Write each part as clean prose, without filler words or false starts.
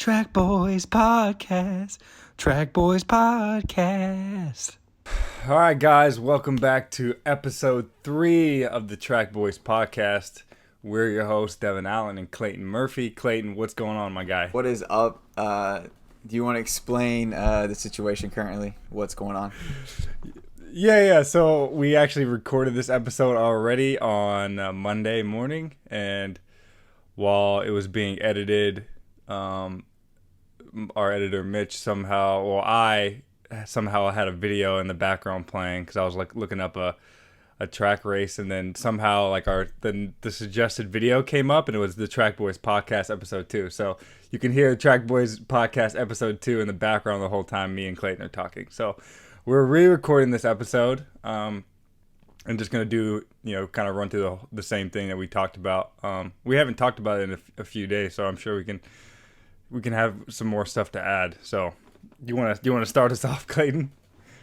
Track Boys Podcast. Track Boys Podcast. All right, guys, welcome back to episode 3 of the Track Boys Podcast. We're your hosts, Devon Allen and Clayton Murphy. Clayton, what's going on, my guy? What is up? Do you want to explain the situation currently? What's going on? Yeah. So we actually recorded this episode already on Monday morning, and while it was being edited, our editor Mitch I somehow had a video in the background playing because I was like looking up a track race, and then somehow like the suggested video came up, and it was the Track Boys Podcast episode 2. So you can hear Track Boys Podcast episode 2 in the background the whole time me and Clayton are talking. So we're re-recording this episode. I'm just gonna do kind of run through the same thing that we talked about. We haven't talked about it in a few days, so I'm sure we can have some more stuff to add. So you want to start us off, Clayton,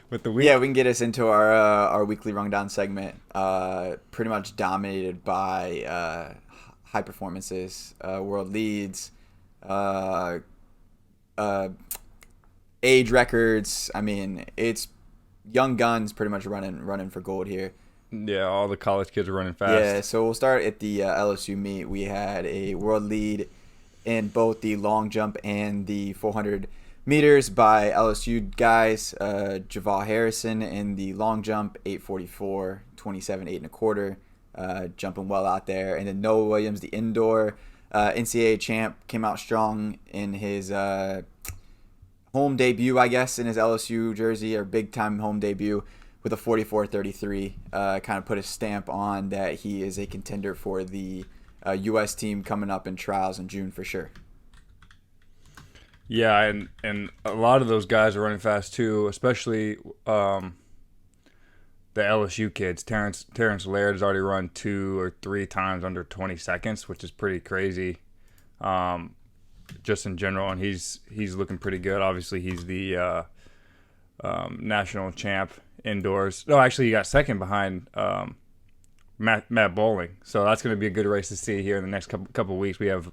with the week? Yeah, we can get us into our weekly rundown segment. Pretty much dominated by high performances, world leads, age records. I mean, it's young guns pretty much running for gold here. Yeah, all the college kids are running fast. Yeah, so we'll start at the LSU meet. We had a world lead in both the long jump and the 400 meters by LSU guys. Javal Harrison in the long jump, 8:44, 27, 8 1/4, jumping well out there. And then Noah Williams, the indoor NCAA champ, came out strong in his home debut, I guess, in his LSU jersey, or big time home debut, with a 44:33. Kind of put a stamp on that he is a contender for the U.S. team coming up in trials in June for sure. Yeah, and a lot of those guys are running fast too, especially the LSU kids. Terrence Laird has already run 2 or 3 times under 20 seconds, which is pretty crazy. Just in general, and he's looking pretty good. Obviously, he's the national champ indoors. No, actually, he got second behind Matt Bowling. So that's going to be a good race to see here in the next couple of weeks. We have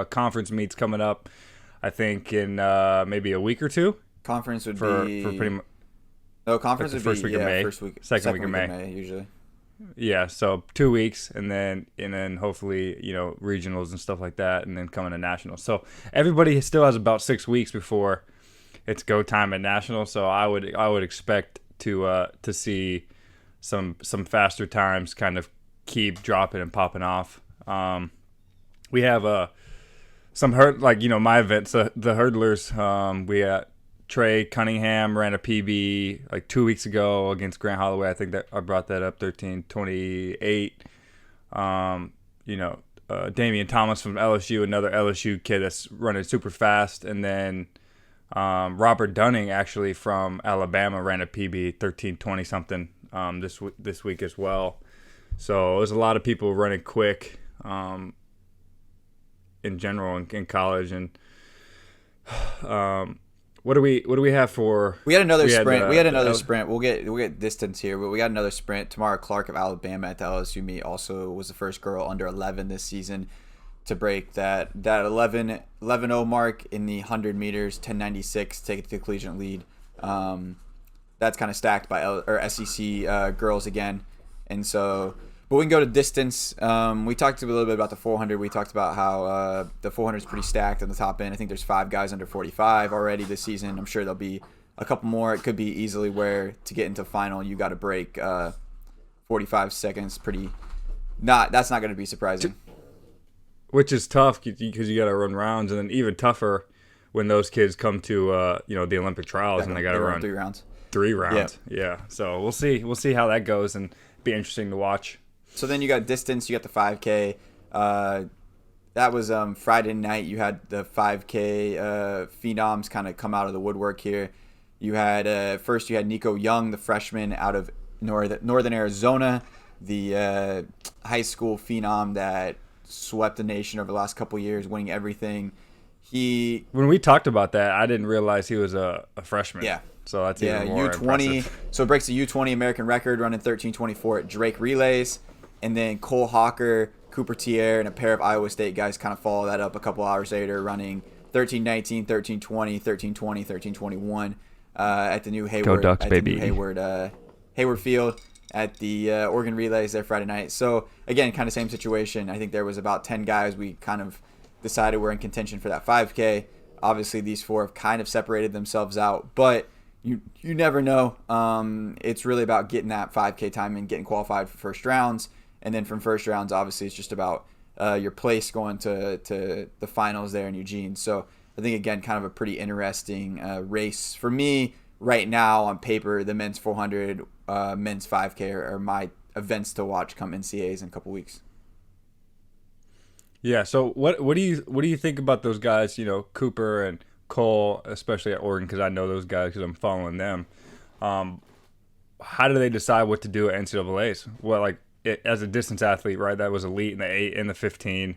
conference meets coming up, I think, in maybe a week or two. Conference would be for pretty much. No, conference would first be week of May, second week of May usually. Yeah, so 2 weeks, and then hopefully regionals and stuff like that, and then coming to nationals. So everybody still has about 6 weeks before it's go time at nationals. So I would expect to see some faster times kind of keep dropping and popping off. We have some my events, the hurdlers. We got Trey Cunningham ran a PB like 2 weeks ago against Grant Holloway. I think that I brought that up, 13:28. Damian Thomas from LSU, another LSU kid that's running super fast, and then Robert Dunning actually from Alabama ran a PB 13:20 something this week as well. So there's a lot of people running quick in general in college. And what do we have for? We had another sprint. We'll get distance here, but we got another sprint. Tamara Clark of Alabama at the LSU meet also was the first girl under 11 this season to break that 11:0 mark in the 100 meters, 10:96, take it to the collegiate lead. That's kind of stacked by SEC girls again, and so. But we can go to distance. We talked a little bit about the 400. We talked about how the 400 is pretty stacked on the top end. I think there's 5 guys under 45 already this season. I'm sure there'll be a couple more. It could be easily where to get into final you got to break 45 seconds. That's not going to be surprising. Which is tough because you got to run rounds, and then even tougher when those kids come to the Olympic trials and they got to run 3 rounds. 3 rounds. Yeah. So we'll see how that goes, and be interesting to watch. So then you got distance, you got the 5K. That was Friday night. You had the 5K phenoms kind of come out of the woodwork here. You had first you had Nico Young, the freshman out of Northern Arizona, the high school phenom that swept the nation over the last couple of years, winning everything. When we talked about that, I didn't realize he was a freshman. Yeah. So that's even more U20. Impressive. So it breaks the U20 American record, running 13:24 at Drake Relays. And then Cole Hawker, Cooper Tier, and a pair of Iowa State guys kind of follow that up a couple hours later, running 13-19, 13-20, 13-20, 13-21 at the new Hayward, Ducks, at baby. the new Hayward Field at the Oregon Relays there Friday night. So again, kind of same situation. I think there was about 10 guys we kind of decided were in contention for that 5K. Obviously, these 4 have kind of separated themselves out, but you never know. It's really about getting that 5K time and getting qualified for first rounds, and then from first rounds, obviously, it's just about your place going to the finals there in Eugene. So I think, again, kind of a pretty interesting race. For me, right now, on paper, the men's 400, men's 5K are my events to watch come NCAAs in a couple weeks. Yeah. So what do you think about those guys? You know, Cooper and Cole, especially at Oregon, because I know those guys because I'm following them. How do they decide what to do at NCAAs? Well, like as a distance athlete, right? That was elite in the 8 and the 15,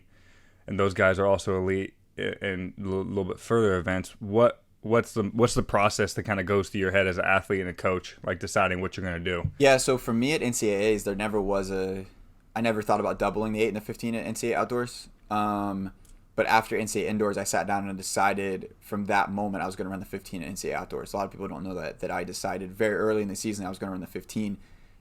and those guys are also elite in a little bit further events. What's the process that kind of goes through your head as an athlete and a coach, like deciding what you're going to do? Yeah, so for me at NCAAs, there never was I never thought about doubling the 8 and the 15 at NCAA outdoors. But after NCAA indoors, I sat down and decided from that moment I was going to run the 15 at NCAA outdoors. A lot of people don't know that I decided very early in the season I was going to run the 15.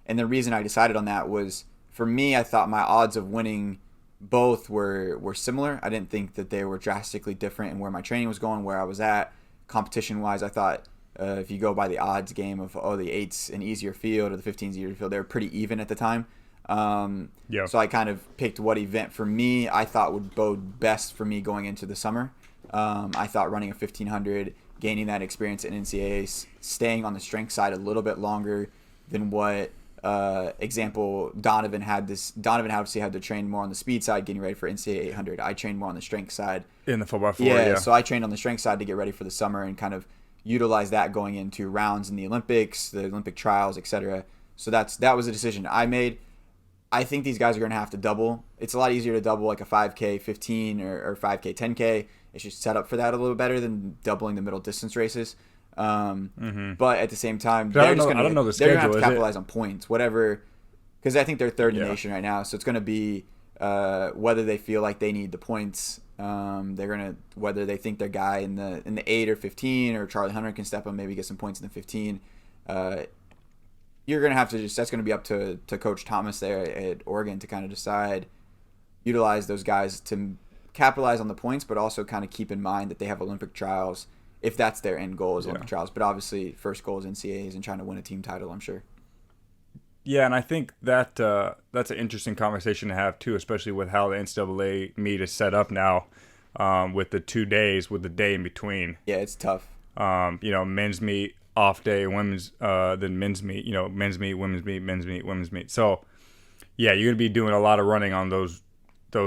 And the reason I decided on that was, for me, I thought my odds of winning both were similar. I didn't think that they were drastically different in where my training was going, where I was at. Competition-wise, I thought if you go by the odds game of, the 8's an easier field or the 15's easier field, they were pretty even at the time. So I kind of picked what event for me I thought would bode best for me going into the summer. I thought running a 1500, gaining that experience in NCAAs, staying on the strength side a little bit longer than what example Donovan obviously had to train more on the speed side getting ready for NCAA 800. I trained more on the strength side In the 4x4, so I trained on the strength side to get ready for the summer and kind of utilize that going into rounds in the Olympics, the Olympic trials, etc. So that was a decision I made. I think these guys are going to have to double. It's a lot easier to double like a 5K 15 or 5K 10K. It's just set up for that a little better than doubling the middle distance races. But at the same time, they're just going to have to capitalize on points, whatever, because I think they're third in the nation right now. So it's going to be whether they feel like they need the points. Whether they think their guy in the 8 or 15 or Charlie Hunter can step up, maybe get some points in the 15. You're going to have to that's going to be up to Coach Thomas there at Oregon to kind of decide, utilize those guys to capitalize on the points, but also kind of keep in mind that they have Olympic trials if that's their end goal is Olympic trials. But obviously first goal is NCAAs and trying to win a team title, I'm sure. Yeah, and I think that that's an interesting conversation to have too, especially with how the NCAA meet is set up now, with the 2 days, with the day in between. Yeah, it's tough. Men's meet, off day, women's then men's meet, men's meet, women's meet, men's meet, women's meet. So yeah, you're gonna be doing a lot of running on those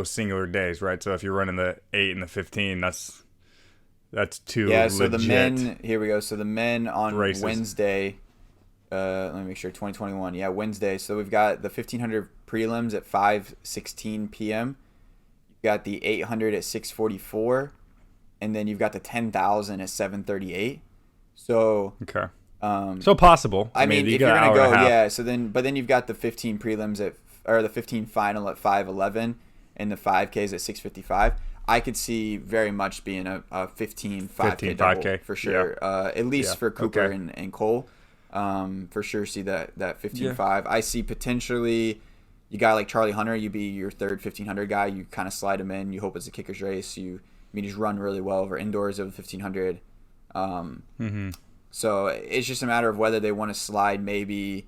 singular days, right? So if you're running the 8 and the 15, that's two legit. So the men, here we go. So the men on races. Wednesday, let me make sure, 2021. Yeah, Wednesday. So we've got the 1500 prelims at 5:16 p.m. You've got the 800 at 6:44, and then you've got the 10,000 at 7:38. So okay. So possible. I mean, if you're gonna go, So then you've got the 15 prelims or the 15 final at 5:11, and the 5Ks at 6:55. I could see very much being a 15 5K double 5K for sure. At least for Cooper Okay. and Cole. For sure see that 15-5. I see potentially you got like Charlie Hunter, you be your third 1500 guy. You kind of slide him in. You hope it's a kicker's race. He's run really well over indoors of the 1500. So it's just a matter of whether they want to slide maybe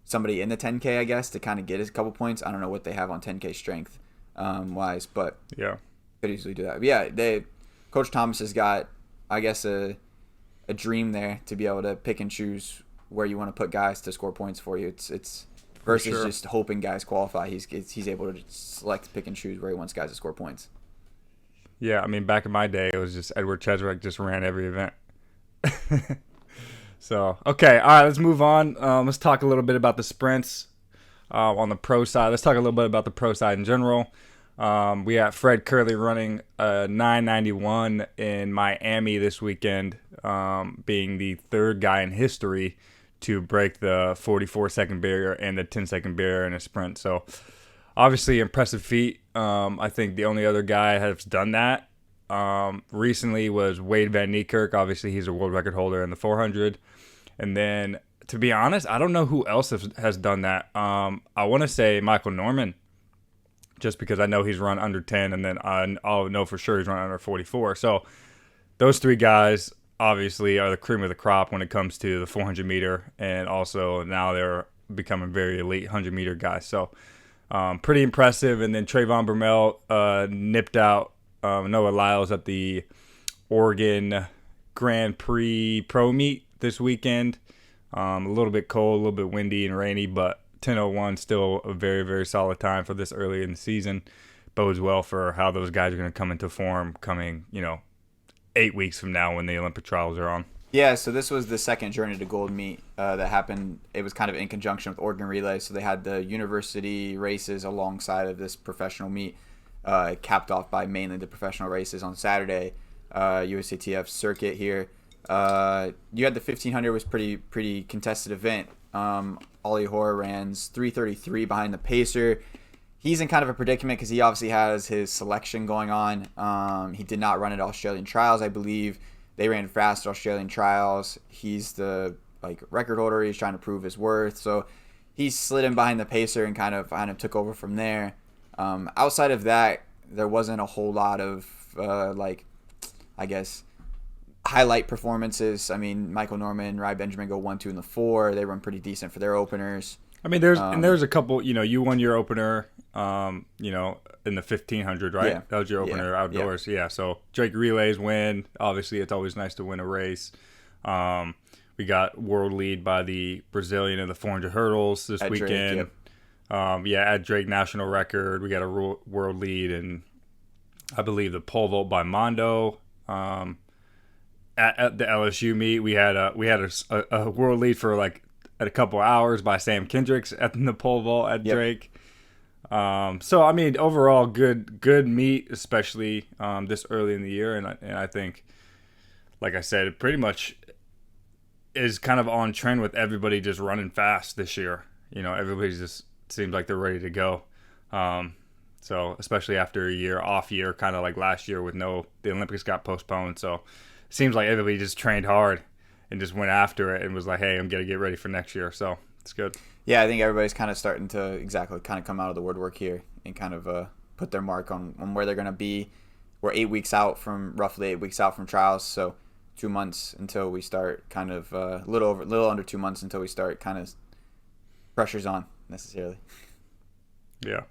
somebody in the 10K, I guess, to kind of get a couple points. I don't know what they have on 10K strength wise, but yeah, could easily do that. But yeah, Coach Thomas has got, I guess, a dream there to be able to pick and choose where you want to put guys to score points for you. It's versus just hoping guys qualify. He's able to select, pick and choose where he wants guys to score points. Yeah, I mean, back in my day, it was just Edward Cheswick just ran every event. So, okay, all right, let's move on. Let's talk a little bit about the sprints on the pro side. Let's talk a little bit about the pro side in general. We got Fred Curley running a 991 in Miami this weekend, being the third guy in history to break the 44-second barrier and the 10-second barrier in a sprint. So, obviously, impressive feat. I think the only other guy has done that recently was Wade Van Niekerk. Obviously, he's a world record holder in the 400. And then, to be honest, I don't know who else has done that. I want to say Michael Norman, just because I know he's run under 10, and then I'll know for sure he's run under 44. So those three guys obviously are the cream of the crop when it comes to the 400 meter, and also now they're becoming very elite 100 meter guys. So pretty impressive. And then Trayvon Bromell nipped out Noah Lyles at the Oregon Grand Prix Pro Meet this weekend. A little bit cold, a little bit windy and rainy, but 10:01 still a very, very solid time for this early in the season. Bodes well for how those guys are going to come into form coming, 8 weeks from now when the Olympic trials are on. Yeah, so this was the second Journey to Gold meet that happened. It was kind of in conjunction with Oregon Relay, so they had the university races alongside of this professional meet, capped off by mainly the professional races on Saturday. USATF circuit here. You had the 1500 was pretty contested event. Ollie Hoare ran's 3:33 behind the pacer. He's in kind of a predicament because he obviously has his selection going on. He did not run at Australian trials, I believe. They ran fast at Australian trials. He's the record holder. He's trying to prove his worth. So he slid in behind the pacer and kind of took over from there. Outside of that, there wasn't a whole lot of highlight performances. I mean, Michael Norman and Rai Benjamin go 1, 2 in the 4. They run pretty decent for their openers. I mean, there's a couple. You won your opener. In the 1500, right? Yeah. That was your opener outdoors. Yeah. So Drake relays win. Obviously, it's always nice to win a race. We got world lead by the Brazilian in the 400 hurdles this weekend. Drake, at Drake national record. We got a world lead, and I believe the pole vault by Mondo. At the LSU meet, we had a world lead for at a couple hours by Sam Kendricks at the pole vault at Drake. So I mean, overall, good meet, especially this early in the year, and I think, like I said, it pretty much is kind of on trend with everybody just running fast this year. Everybody just seems like they're ready to go. So especially after a off year, kind of like last year with the Olympics got postponed. So it seems like everybody just trained hard and just went after it and was like, hey, I'm gonna get ready for next year. So it's good. Yeah, I think everybody's kind of starting to kind of come out of the woodwork here and kind of put their mark on where they're going to be. We're roughly 8 weeks out from trials, so 2 months until we start kind of a little under 2 months until we start kind of pressure's on necessarily. Yeah.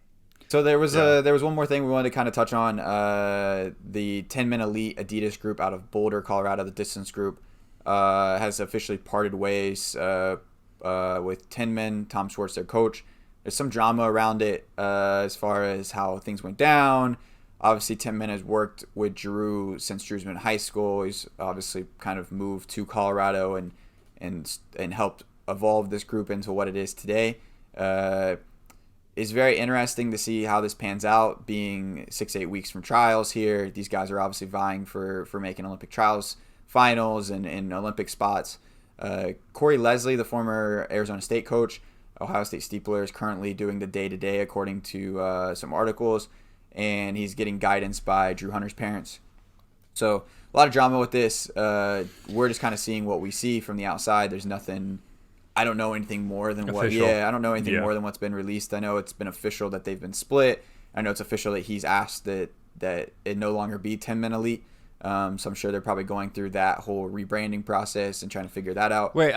So there was one more thing we wanted to kind of touch on. The Tinman Elite Adidas group out of Boulder, Colorado, the distance group, has officially parted ways with Tinman, Tom Schwartz, their coach. There's some drama around it as far as how things went down. Obviously, Tinman has worked with Drew since Drew's been in high school. He's obviously kind of moved to Colorado and helped evolve this group into what it is today. It's very interesting to see how this pans out, being 6-8 weeks from trials here. These guys are obviously vying for making Olympic trials finals and Olympic spots. Corey Leslie, the former Arizona State coach, Ohio State Steepler, is currently doing the day-to-day according to some articles, and he's getting guidance by Drew Hunter's parents. So a lot of drama with this. We're just kind of seeing what we see from the outside. There's nothing. I don't know anything more than official. I don't know anything more than what's been released. I know it's been official that they've been split. I know it's official that he's asked that it no longer be Tinman Elite. So I'm sure they're probably going through that whole rebranding process and trying to figure that out. Wait,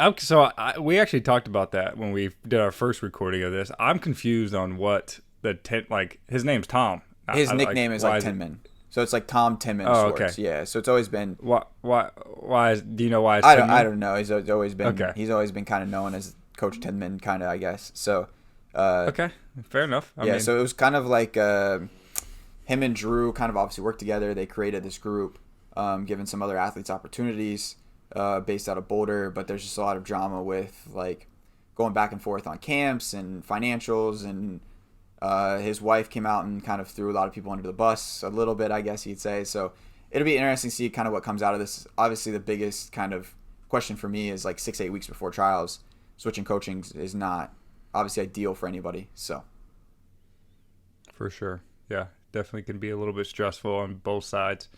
we actually talked about that when we did our first recording of this. I'm confused on what his name's Tom. His nickname is Tinman. So it's like Tom Tinman Schwartz. Okay. Yeah. So it's always been. Do you know why it's I don't know. He's always been. Okay. He's always been kind of known as Coach Tinman, kind of, I guess. So. Okay. Fair enough. I mean, so it was kind of like him and Drew kind of obviously worked together. They created this group, giving some other athletes opportunities based out of Boulder. But there's just a lot of drama with going back and forth on camps and financials, and his wife came out and kind of threw a lot of people under the bus a little bit, I guess you'd say. So it'll be interesting to see kind of what comes out of this. Obviously, the biggest kind of question for me is 6-8 weeks before trials, switching coaching is not obviously ideal for anybody. So for sure. Yeah, definitely can be a little bit stressful on both sides.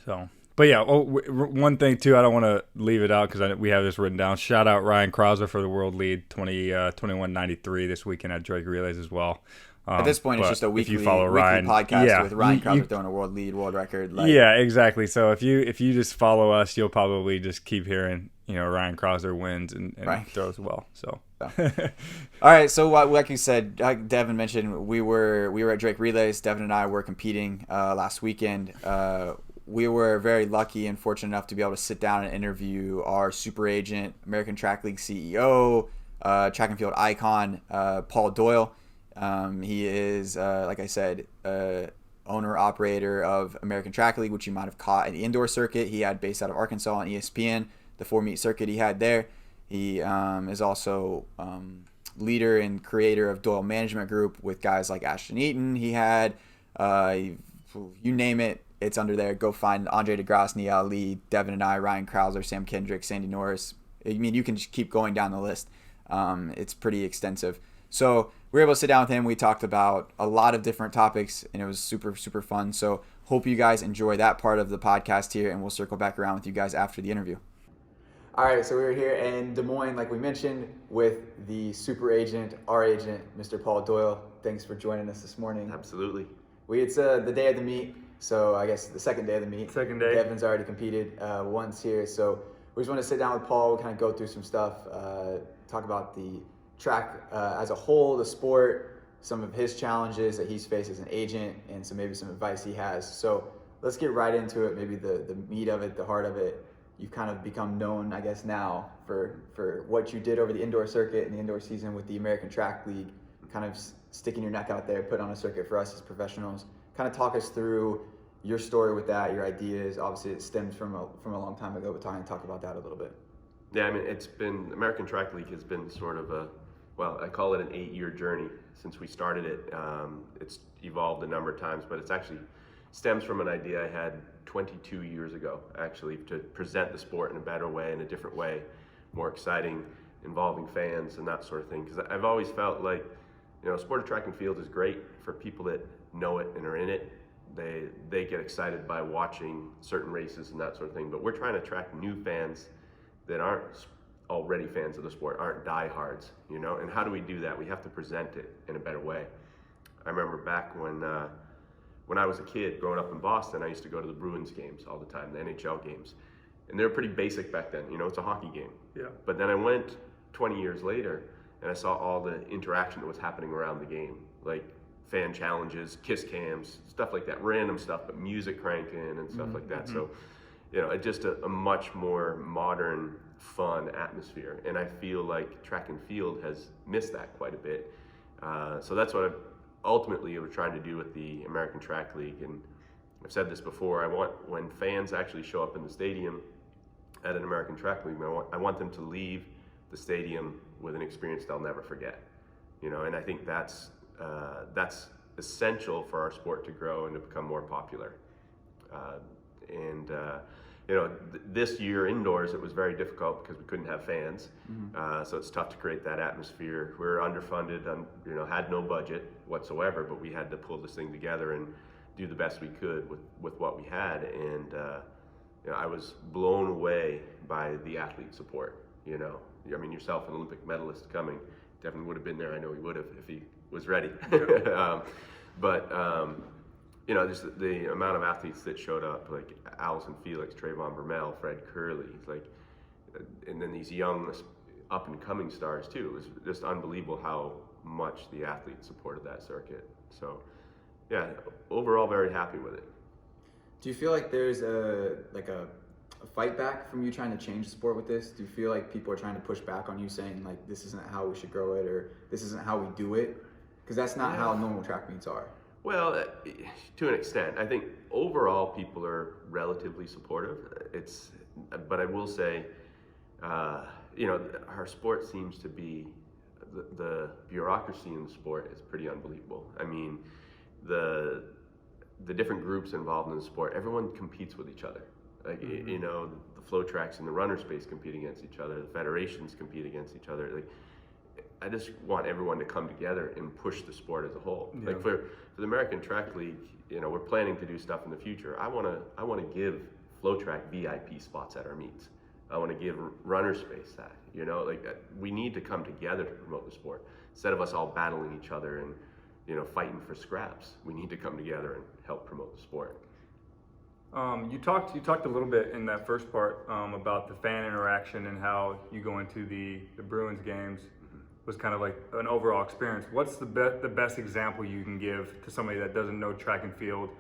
So, but yeah, one thing too, I don't want to leave it out because we have this written down. Shout out Ryan Krauser for the world lead 21.93 this weekend at Drake Relays as well. At this point, it's just a weekly podcast with Ryan Krauser throwing a world record. Yeah, exactly. So if you just follow us, you'll probably just keep hearing, Ryan Krauser wins and right. throws well. So. All right. So like you said, like Devin mentioned, we were at Drake Relays. Devin and I were competing last weekend. We were very lucky and fortunate enough to be able to sit down and interview our super agent, American Track League CEO, track and field icon, Paul Doyle. He is, like I said, owner operator of American Track League, which you might have caught in the indoor circuit. He had based out of Arkansas on ESPN, the 4-meet circuit he had there. He is also leader and creator of Doyle Management Group with guys like Ashton Eaton. He had, you name it, it's under there. Go find Andre DeGrasse, Nia Ali, Devin and I, Ryan Krauser, Sam Kendrick, Sandy Norris. I mean, you can just keep going down the list. It's pretty extensive. So we were able to sit down with him. We talked about a lot of different topics, and it was super, super fun. So hope you guys enjoy that part of the podcast here, and we'll circle back around with you guys after the interview. All right, so we were here in Des Moines, like we mentioned, with the super agent, our agent, Mr. Paul Doyle. Thanks for joining us this morning. Absolutely. It's the day of the meet, so I guess the second day of the meet. Second day. Devin's already competed once here, so we just want to sit down with Paul, kind of go through some stuff, talk about the track as a whole, the sport, some of his challenges that he's faced as an agent, and maybe some advice he has. So let's get right into it, maybe the meat of it, the heart of it. You've kind of become known, I guess, now for what you did over the indoor circuit and the indoor season with the American Track League, kind of sticking your neck out there, put on a circuit for us as professionals. Kind of talk us through your story with that, your ideas. Obviously, it stems from a long time ago, but talk about that a little bit. Yeah, I mean, American Track League has been sort of I call it an 8-year journey since we started it. It's evolved a number of times, but it's actually stems from an idea I had 22 years ago, actually, to present the sport in a better way, in a different way, more exciting, involving fans and that sort of thing. Because I've always felt like, sport of track and field is great for people that know it and are in it. They get excited by watching certain races and that sort of thing. But we're trying to attract new fans that aren't already fans of the sport, aren't diehards, And how do we do that? We have to present it in a better way. I remember back when I was a kid growing up in Boston, I used to go to the Bruins games all the time, the NHL games. And they were pretty basic back then, it's a hockey game. Yeah. But then I went 20 years later and I saw all the interaction that was happening around the game, like fan challenges, kiss cams, stuff like that, random stuff, but music cranking and stuff like that. So, it's just a much more modern, fun atmosphere. And I feel like track and field has missed that quite a bit. So that's what ultimately we're trying to do with the American Track League. And I've said this before, I want, when fans actually show up in the stadium at an American Track League, I want them to leave the stadium with an experience they'll never forget. And I think that's essential for our sport to grow and to become more popular. This year indoors it was very difficult because we couldn't have fans. So it's tough to create that atmosphere. We were underfunded, had no budget whatsoever, but we had to pull this thing together and do the best we could with what we had. And I was blown away by the athlete support. Yourself, an Olympic medalist coming, Devin would have been there. I know he would have if he was ready. Just the amount of athletes that showed up, like Allison Felix, Trayvon Vermel, Fred Curley, and then these young up and coming stars too. It was just unbelievable how much the athletes supported that circuit. So, yeah, overall very happy with it. Do you feel like there's a fight back from you trying to change the sport with this? Do you feel like people are trying to push back on you saying like this isn't how we should grow it or this isn't how we do it? Because that's not how normal track meets are. Well, to an extent, I think overall people are relatively supportive. But I will say, our sport seems to be the bureaucracy in the sport is pretty unbelievable. I mean, the different groups involved in the sport, everyone competes with each other. Like the flow tracks and the runner space compete against each other. The federations compete against each other. I just want everyone to come together and push the sport as a whole. Yeah. Like for the American Track League, we're planning to do stuff in the future. I want to give flow track VIP spots at our meets. I want to give runner space that, we need to come together to promote the sport instead of us all battling each other and, fighting for scraps. We need to come together and help promote the sport. You talked a little bit in that first part about the fan interaction and how you go into the Bruins games was kind of like an overall experience. What's the best example you can give to somebody that doesn't know track and field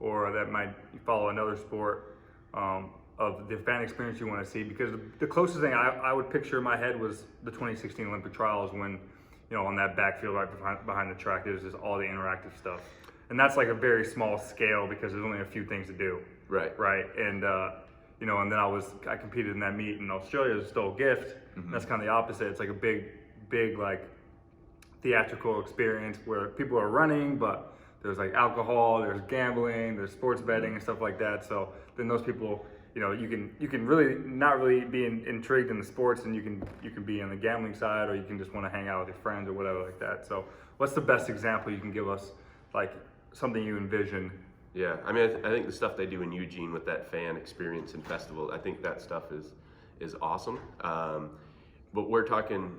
or that might follow another sport of the fan experience you want to see? Because the closest thing I would picture in my head was the 2016 Olympic trials when, on that backfield right behind the track, there's just all the interactive stuff. And that's like a very small scale because there's only a few things to do. Right. And, and then I competed in that meet in Australia as a Stoll Gift. Mm-hmm. That's kind of the opposite. It's like a big like theatrical experience where people are running, but there's like alcohol, there's gambling, there's sports betting and stuff like that. So then those people, you can really not really be intrigued in the sports, and you can be on the gambling side, or you can just want to hang out with your friends or whatever like that. So what's the best example you can give us, like something you envision? Yeah, I mean, I think the stuff they do in Eugene with that fan experience and festival, I think that stuff is awesome. But we're talking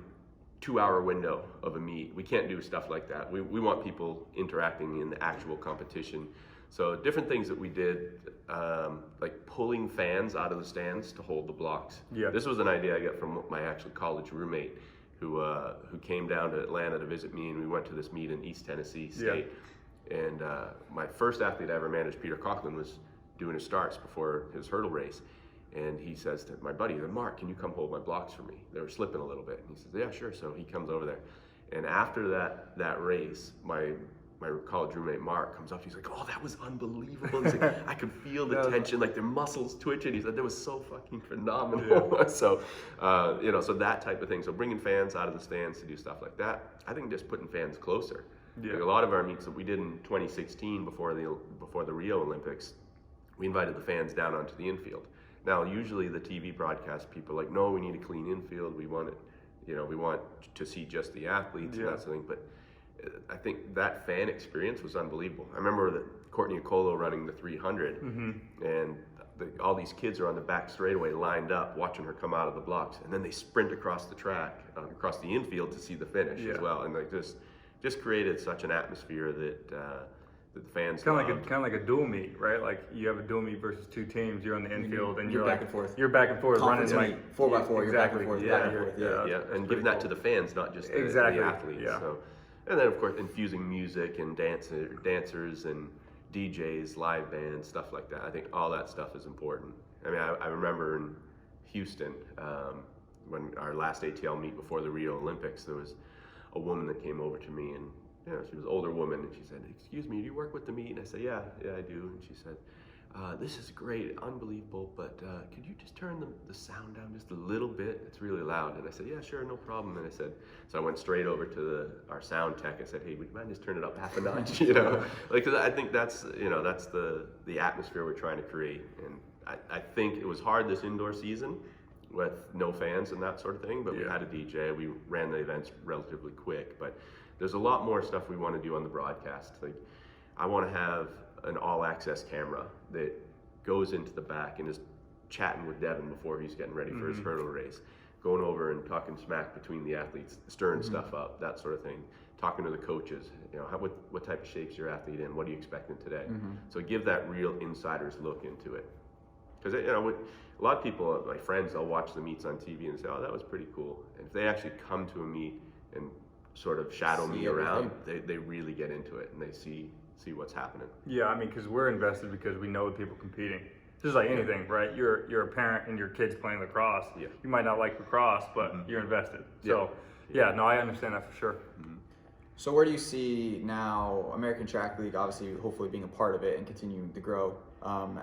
2-hour window of a meet. We can't do stuff like that. We want people interacting in the actual competition. So different things that we did, like pulling fans out of the stands to hold the blocks. Yeah. This was an idea I got from my actual college roommate who came down to Atlanta to visit me, and we went to this meet in East Tennessee State. Yeah. And my first athlete I ever managed, Peter Coughlin, was doing his starts before his hurdle race. And he says to my buddy, Mark, can you come hold my blocks for me? They were slipping a little bit. And he says, yeah, sure. So he comes over there. And after that race, my college roommate, Mark, comes up. He's like, oh, that was unbelievable. He's like, I could feel the tension, like their muscles twitching. He said, that was so fucking phenomenal. Yeah. So, so that type of thing. So bringing fans out of the stands to do stuff like that. I think just putting fans closer. Yeah. Like a lot of our meets that we did in 2016 before the Rio Olympics, we invited the fans down onto the infield. Now, usually the TV broadcast people are like, no, we need a clean infield. We want it, we want to see just the athletes and that sort of thing. But I think that fan experience was unbelievable. I remember Courtney Okolo running the 300, and all these kids are on the back straightaway lined up watching her come out of the blocks, and then they sprint across the track, across the infield to see the finish as well. And like just created such an atmosphere that the fans kind of like a dual meet, right? Like you have a dual meet versus two teams. You're on the infield and you're back and forth. You're back and forth Conference running like 4x4. Exactly. You're back and forth. Yeah, back and forth. Yeah. And giving that to the fans, not just the athletes. Yeah. So, and then of course infusing music and dancers and DJs, live bands, stuff like that. I think all that stuff is important. I mean, I remember in Houston when our last ATL meet before the Rio Olympics, there was a woman that came over to me, and she was an older woman, and she said, excuse me, do you work with the meet? And I said, yeah, I do. And she said, this is great, unbelievable, but could you just turn the sound down just a little bit? It's really loud. And I said, yeah, sure, no problem. And I said, so I went straight over to our sound tech. I said, hey, would you mind just turn it up half a notch? Like, 'cause I think that's the atmosphere we're trying to create. And I think it was hard this indoor season with no fans and that sort of thing, but we had a DJ. We ran the events relatively quick, but there's a lot more stuff we want to do on the broadcast. Like, I want to have an all-access camera that goes into the back and is chatting with Devon before he's getting ready for his hurdle race, going over and talking smack between the athletes, stirring stuff up, that sort of thing, talking to the coaches, what type of shape's your athlete in, what are you expecting today? So give that real insider's look into it. Because a lot of people, my friends, they'll watch the meets on TV and say, oh, that was pretty cool. And if they actually come to a meet and sort of shadow me around, they really get into it and they see what's happening. Yeah, I mean, because we're invested because we know the people competing. Just like anything, right? You're a parent and your kid's playing lacrosse. Yeah. You might not like lacrosse, but you're invested. So, no, I understand that for sure. So where do you see now American Track League, obviously, hopefully being a part of it and continuing to grow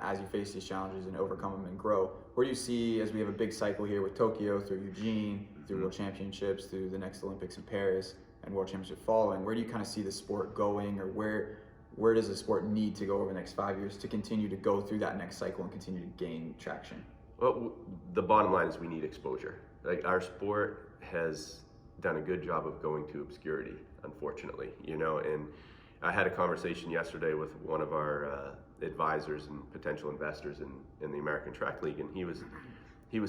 as you face these challenges and overcome them and grow? Where do you see, as we have a big cycle here with Tokyo, through Eugene, through World Championships, through the next Olympics in Paris, and World Championship following, where do you kind of see the sport going, or where does the sport need to go over the next 5 years to continue to go through that next cycle and continue to gain traction? Well, the bottom line is we need exposure. Like, our sport has done a good job of going to obscurity, unfortunately, and I had a conversation yesterday with one of our advisors and potential investors in the American Track League, and he was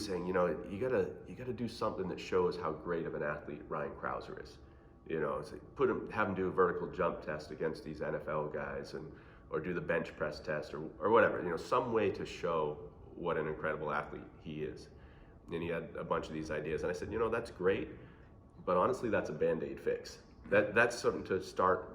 saying, you gotta do something that shows how great of an athlete Ryan Krauser is. It's like have him do a vertical jump test against these NFL guys, or do the bench press test, or whatever. Some way to show what an incredible athlete he is. And he had a bunch of these ideas, and I said, that's great, but honestly, that's a Band-Aid fix. That's something to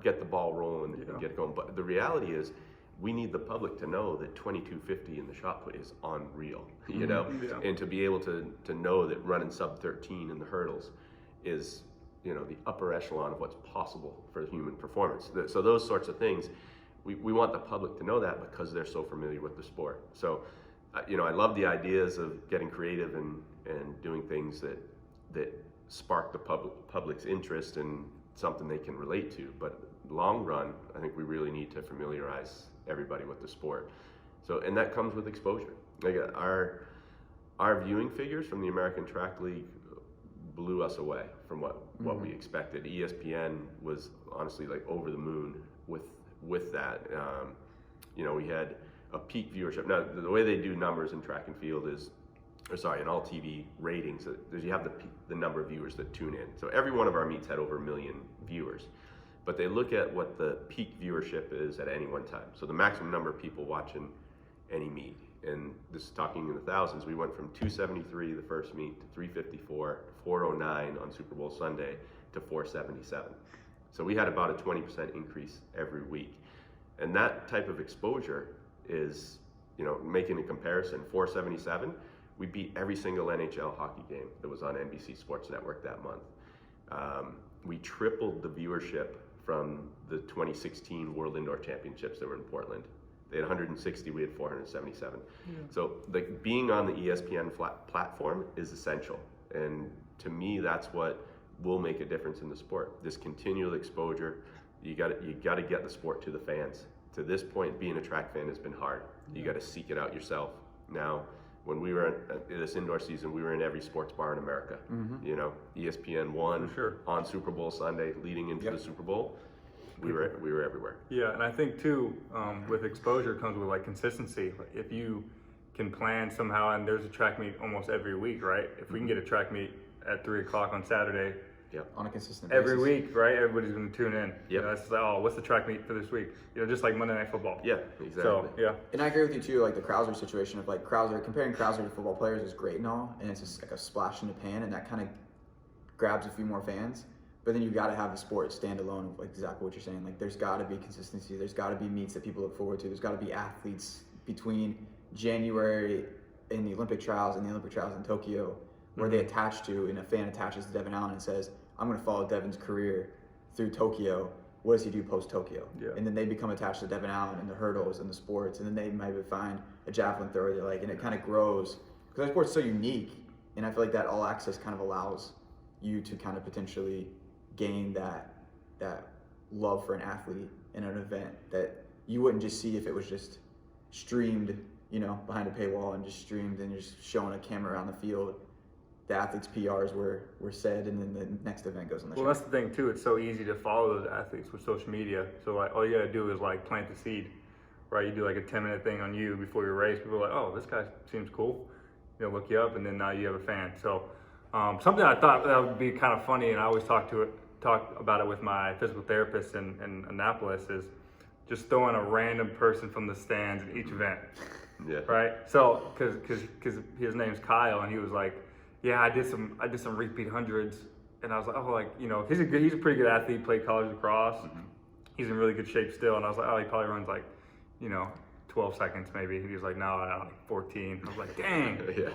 get the ball rolling and get going. But the reality is, we need the public to know that 2250 in the shot put is unreal, and to be able to know that running sub 13 in the hurdles is, the upper echelon of what's possible for human performance. So those sorts of things, we want the public to know that because they're so familiar with the sport. So, I love the ideas of getting creative and doing things that spark the public's interest in something they can relate to. But long run, I think we really need to familiarize everybody with the sport. So, and that comes with exposure. Like our viewing figures from the American Track League blew us away from what we expected. ESPN was honestly like over the moon with that. We had a peak viewership. Now, the way they do numbers in track and field is, in all TV ratings, you have the number of viewers that tune in. So every one of our meets had over 1 million viewers. But they look at what the peak viewership is at any one time. So the maximum number of people watching any meet. And this is talking in the thousands. We went from 273 the first meet to 354, 409 on Super Bowl Sunday to 477. So we had about a 20% increase every week. And that type of exposure is, making a comparison, 477, we beat every single NHL hockey game that was on NBC Sports Network that month. We tripled the viewership from the 2016 World Indoor Championships that were in Portland. They had 160, we had 477. So being on the ESPN platform is essential. And to me, that's what will make a difference in the sport. This continual exposure, you got to get the sport to the fans. To this point, being a track fan has been hard. You got to seek it out yourself. Now, when we were in this indoor season, we were in every sports bar in America. ESPN 1 on Super Bowl Sunday, leading into the Super Bowl. We were everywhere. Yeah, and I think too, with exposure comes with like consistency. If you can plan somehow, and there's a track meet almost every week, right? If we can get a track meet at 3:00 on Saturday, on a consistent basis. Every week, right? Everybody's going to tune in. Yep. That's like, what's the track meet for this week? Just like Monday Night Football. Yeah, exactly. So, yeah. And I agree with you too, like the Krauser situation of like comparing Krauser to football players is great and all, and it's just like a splash in the pan, and that kind of grabs a few more fans. But then you got to have the sport stand alone, like exactly what you're saying. Like there's got to be consistency. There's got to be meets that people look forward to. There's got to be athletes between January in the Olympic trials and the Olympic trials in Tokyo where they attach to, and a fan attaches to Devon Allen and says, I'm going to follow Devon's career through Tokyo. What does he do post-Tokyo? Yeah. And then they become attached to Devon Allen and the hurdles and the sports, and then they might find a javelin thrower they like, and it kind of grows. Because our sport's so unique, and I feel like that all access kind of allows you to kind of potentially gain that love for an athlete in an event that you wouldn't just see if it was just streamed, behind a paywall and just streamed and just showing a camera on the field. The athletes' PRs were said, and then the next event goes on the show. Well, that's the thing too. It's so easy to follow those athletes with social media. So like, all you gotta do is like plant the seed, right? You do like a 10-minute thing on you before your race. People are like, oh, this guy seems cool. Look you up, and then now you have a fan. So something I thought that would be kind of funny, and I always talk about it with my physical therapist in Annapolis, is just throwing a random person from the stands at each event. Yeah. Right. So because his name's Kyle, and he was like, yeah, I did some repeat hundreds, and I was like, he's a pretty good athlete, played college lacrosse. Mm-hmm. He's in really good shape still, and I was like, oh, he probably runs like, 12 seconds maybe. He was like, no, I like 14. I was like, dang. Yeah.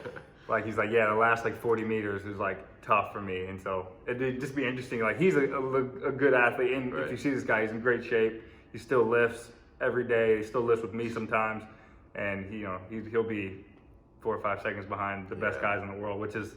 Like he's like, yeah, the last like 40 meters is like tough for me, and so it'd just be interesting. Like he's a good athlete, and if you see this guy, he's in great shape. He still lifts every day. He still lifts with me sometimes, and he'll be 4 or 5 seconds behind the best guys in the world, which is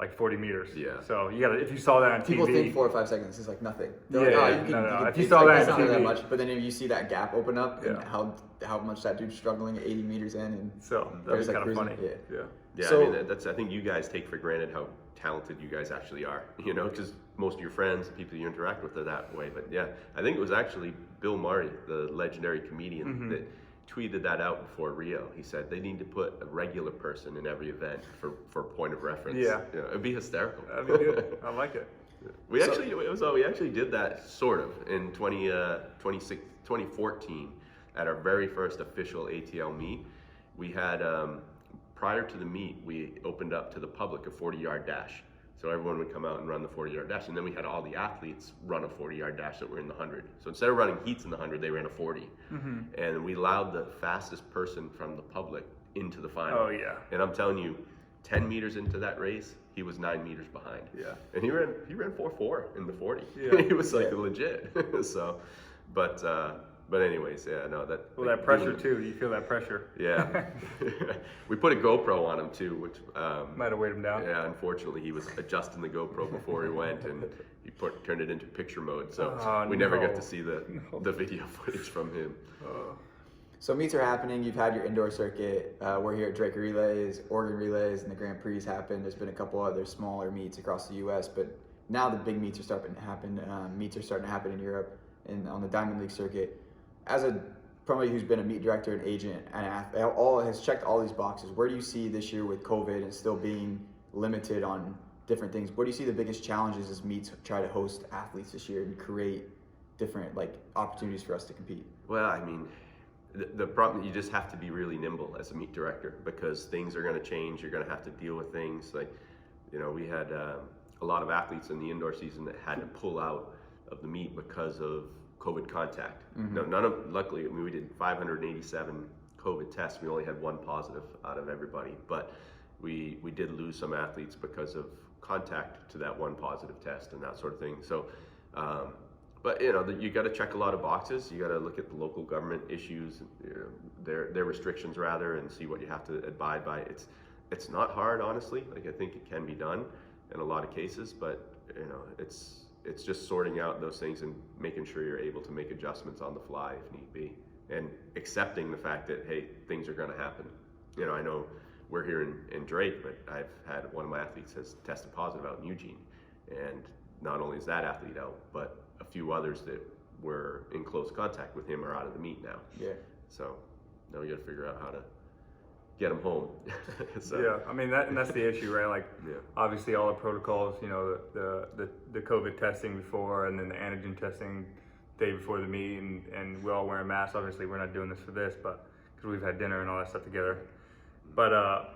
like 40 meters. Yeah. So you got to, if you saw that on People TV. think 4 or 5 seconds is like nothing. They're Yeah, like, yeah, you can, no. you can, If you it's saw like, that that's on not that TV. much. But then if you see that gap open up and Yeah. how much that dude's struggling at 80 meters in, and So they're that'd just be like kind of cruising. funny. Yeah. Yeah, So- I mean, I think you guys take for granted how talented you guys actually are, you know, because most of your friends, people you interact with are that way. But yeah, I think it was actually Bill Murray, the legendary comedian, that tweeted that out before Rio. He said they need to put a regular person in every event for point of reference. Yeah. You know, it'd be hysterical. That'd be good. I like it. We actually did that sort of in 2014 at our very first official ATL meet. We had prior to the meet, we opened up to the public a 40-yard dash. So everyone would come out and run the 40-yard dash, and then we had all the athletes run a 40-yard dash that were in the 100. So instead of running heats in the 100, they ran a 40, and we allowed the fastest person from the public into the final. Oh, yeah. And I'm telling you, 10 meters into that race, he was 9 meters behind. Yeah. And he ran 4.4 in the 40. Yeah. He was like legit. So, but anyways, yeah, no, that. Well, like, that pressure too. You feel that pressure. Yeah. We put a GoPro on him too, which Might have weighed him down. yeah, unfortunately he was adjusting the GoPro before he went, and he turned it into picture mode, so Oh, we never no. got to see the video footage from him. So meets are happening. You've had your indoor circuit. We're here at Drake Relays, Oregon Relays, and the Grand Prix happened. There's been a couple other smaller meets across the U.S., but now the big meets are starting to happen. Meets are starting to happen in Europe and on the Diamond League circuit. As somebody who's been a meet director, an agent, and has checked all these boxes, where do you see this year with COVID and still being limited on different things? What do you see the biggest challenges as meets try to host athletes this year and create different opportunities for us to compete? Well, I mean, the problem, you just have to be really nimble as a meet director, because things are going to change. You're going to have to deal with things like, you know, we had a lot of athletes in the indoor season that had to pull out of the meet because of COVID contact. No, luckily, I mean, we did 587 COVID tests. We only had one positive out of everybody, but we did lose some athletes because of contact to that one positive test and that sort of thing. So, but you know, you got to check a lot of boxes. You got to look at the local government issues, their restrictions rather, and see what you have to abide by. It's not hard, honestly. Like, I think it can be done in a lot of cases, but you know, it's just sorting out those things and making sure you're able to make adjustments on the fly if need be, and accepting the fact that, hey, things are going to happen. You know, I know we're here in Drake, but I've had one of my athletes has tested positive out in Eugene, and not only is that athlete out, but a few others that were in close contact with him are out of the meet now. Yeah. So now we got to figure out how to get them home. So, Yeah, I mean that's the issue, right? Like, Yeah. obviously all the protocols, you know, the COVID testing before, and then the antigen testing day before the meet, and we all wearing masks. Obviously, we're not doing this for this, but because we've had dinner and all that stuff together. But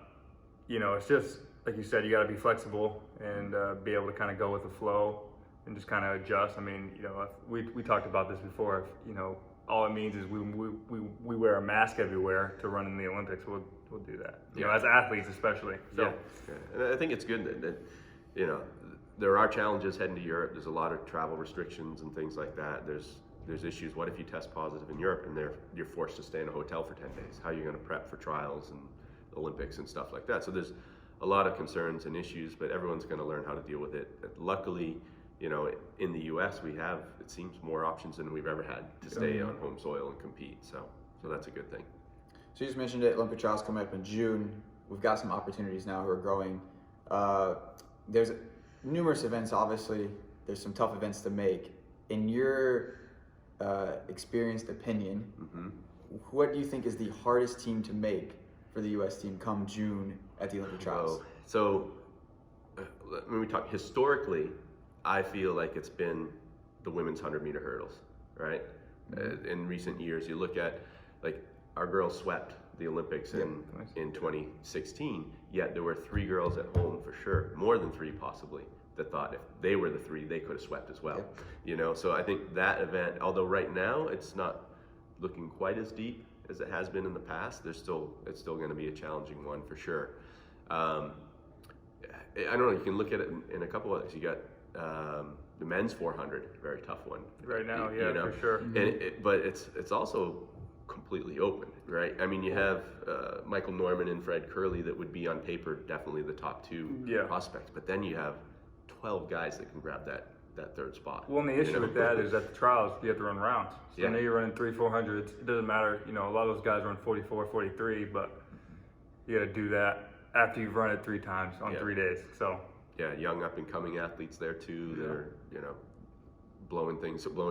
you know, it's just like you said, you got to be flexible and be able to kind of go with the flow and just kind of adjust. I mean, you know, we talked about this before. If, you know, all it means is we wear a mask everywhere to run in the Olympics. We'll do that. You know, as athletes especially. So. Yeah. And I think it's good that you know, there are challenges heading to Europe. There's a lot of travel restrictions and things like that. There's issues. What if you test positive in Europe and you're forced to stay in a hotel for 10 days? How are you going to prep for trials and Olympics and stuff like that? So there's a lot of concerns and issues, but everyone's going to learn how to deal with it. Luckily, you know, in the U.S. we have, it seems, more options than we've ever had to stay on home soil and compete. So that's a good thing. So you just mentioned it, Olympic trials coming up in June. We've got some opportunities now who are growing. There's numerous events, obviously. There's some tough events to make. In your experienced opinion, what do you think is the hardest team to make for the U.S. team come June at the Olympic trials? So when we talk historically, I feel like it's been the women's 100-meter hurdles, right? In recent years, you look at, like, our girls swept the Olympics in 2016, yet there were 3 girls at home for sure, more than 3 possibly, that thought if they were the 3, they could have swept as well. You know, so I think that event, although right now it's not looking quite as deep as it has been in the past, it's still going to be a challenging one for sure. I don't know, you can look at it in a couple of ways. You got the men's 400, very tough one Right now, you yeah, know? for sure. And but it's also completely open, right? I mean, you have Michael Norman and Fred Curley that would be on paper definitely the top two prospects, but then you have 12 guys that can grab that third spot. Well, and the issue with that is at the trials, you have to run rounds. So now you're running 300-400s. It doesn't matter, a lot of those guys run 44, 43, but you got to do that after you've run it 3 times on 3 days. So yeah, young up and coming athletes there too. They're blowing